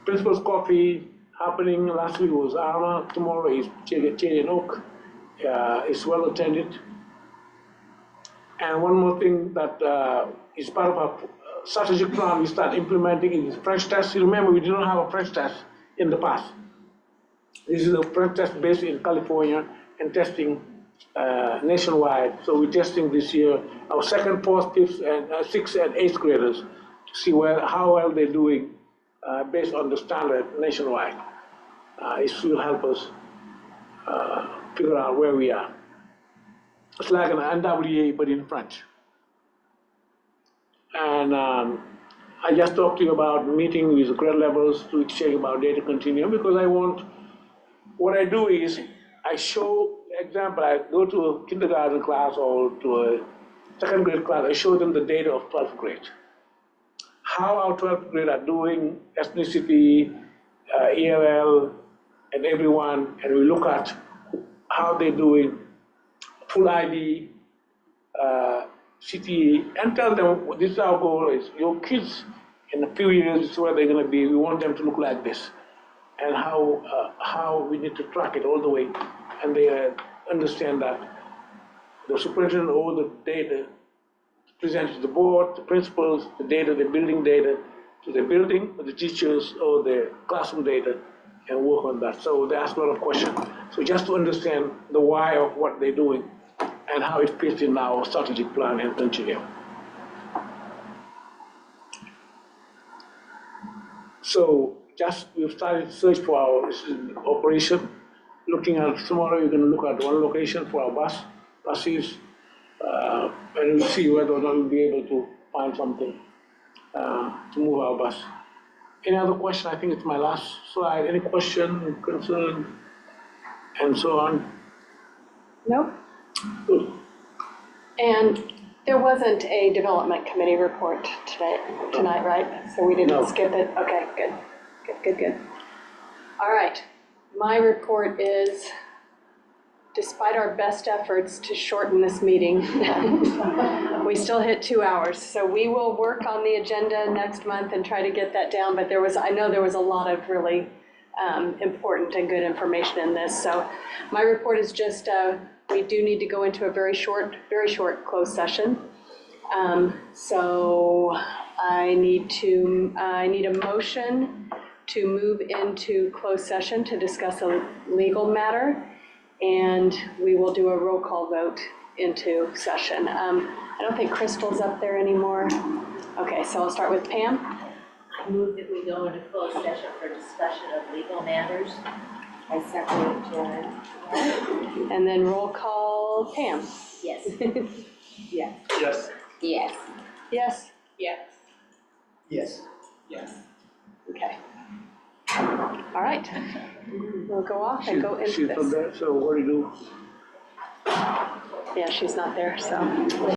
Principal's Coffee happening last week was Alma. Tomorrow is Cherry and Oak. It's well attended. And one more thing that is part of our strategic plan we start implementing is French test. You remember, we didn't have a French test in the past. This is a French test based in California and testing nationwide. So we're testing this year our 2nd, 4th, 5th, and 6th and 8th graders to see how well they're doing based on the standard nationwide. It will help us figure out where we are. It's like an NWA, but in French. And I just talked to you about meeting with grade levels to exchange about data continuum, because what I do is I show, example, I go to a kindergarten class or to a 2nd grade class, I show them the data of 12th grade. How our 12th grade are doing, ethnicity, ELL, and everyone, and we look at how they're doing full ID, CTE, and tell them this is our goal is your kids in a few years, this is where they're gonna be, we want them to look like this. And how we need to track it all the way. And they understand that the superintendent over the data presents to the board, the principals, the data, the building data, to the building, the teachers, or the classroom data, and work on that. So they ask a lot of questions. So just to understand the why of what they're doing and how it fits in our strategic plan and continue. So just we've started search for our operation. Looking at tomorrow, we're going to look at one location for our buses, and we'll see whether or not we'll be able to find something to move our bus. Any other question? I think it's my last slide. Any question, concern, and so on? Nope. Good. And there wasn't a development committee report tonight, right? So we didn't skip it? Okay, good. All right, my report is, despite our best efforts to shorten this meeting, we still hit 2 hours. So we will work on the agenda next month and try to get that down, but I know there was a lot of really important and good information in this. So my report is just, we do need to go into a very short closed session. So I need a motion to move into closed session to discuss a legal matter, and we will do a roll call vote into session. I don't think Crystal's up there anymore. Okay, so I'll start with Pam. I move that we go into closed session for discussion of legal matters. I second it, Janet. And then roll call Pam. Yes. Yes. Yes. Yes. Yes? Yes. Yes. Yes. Okay. All right. We'll go off and go into She's not this. there, so what do you do? Yeah, she's not there, so.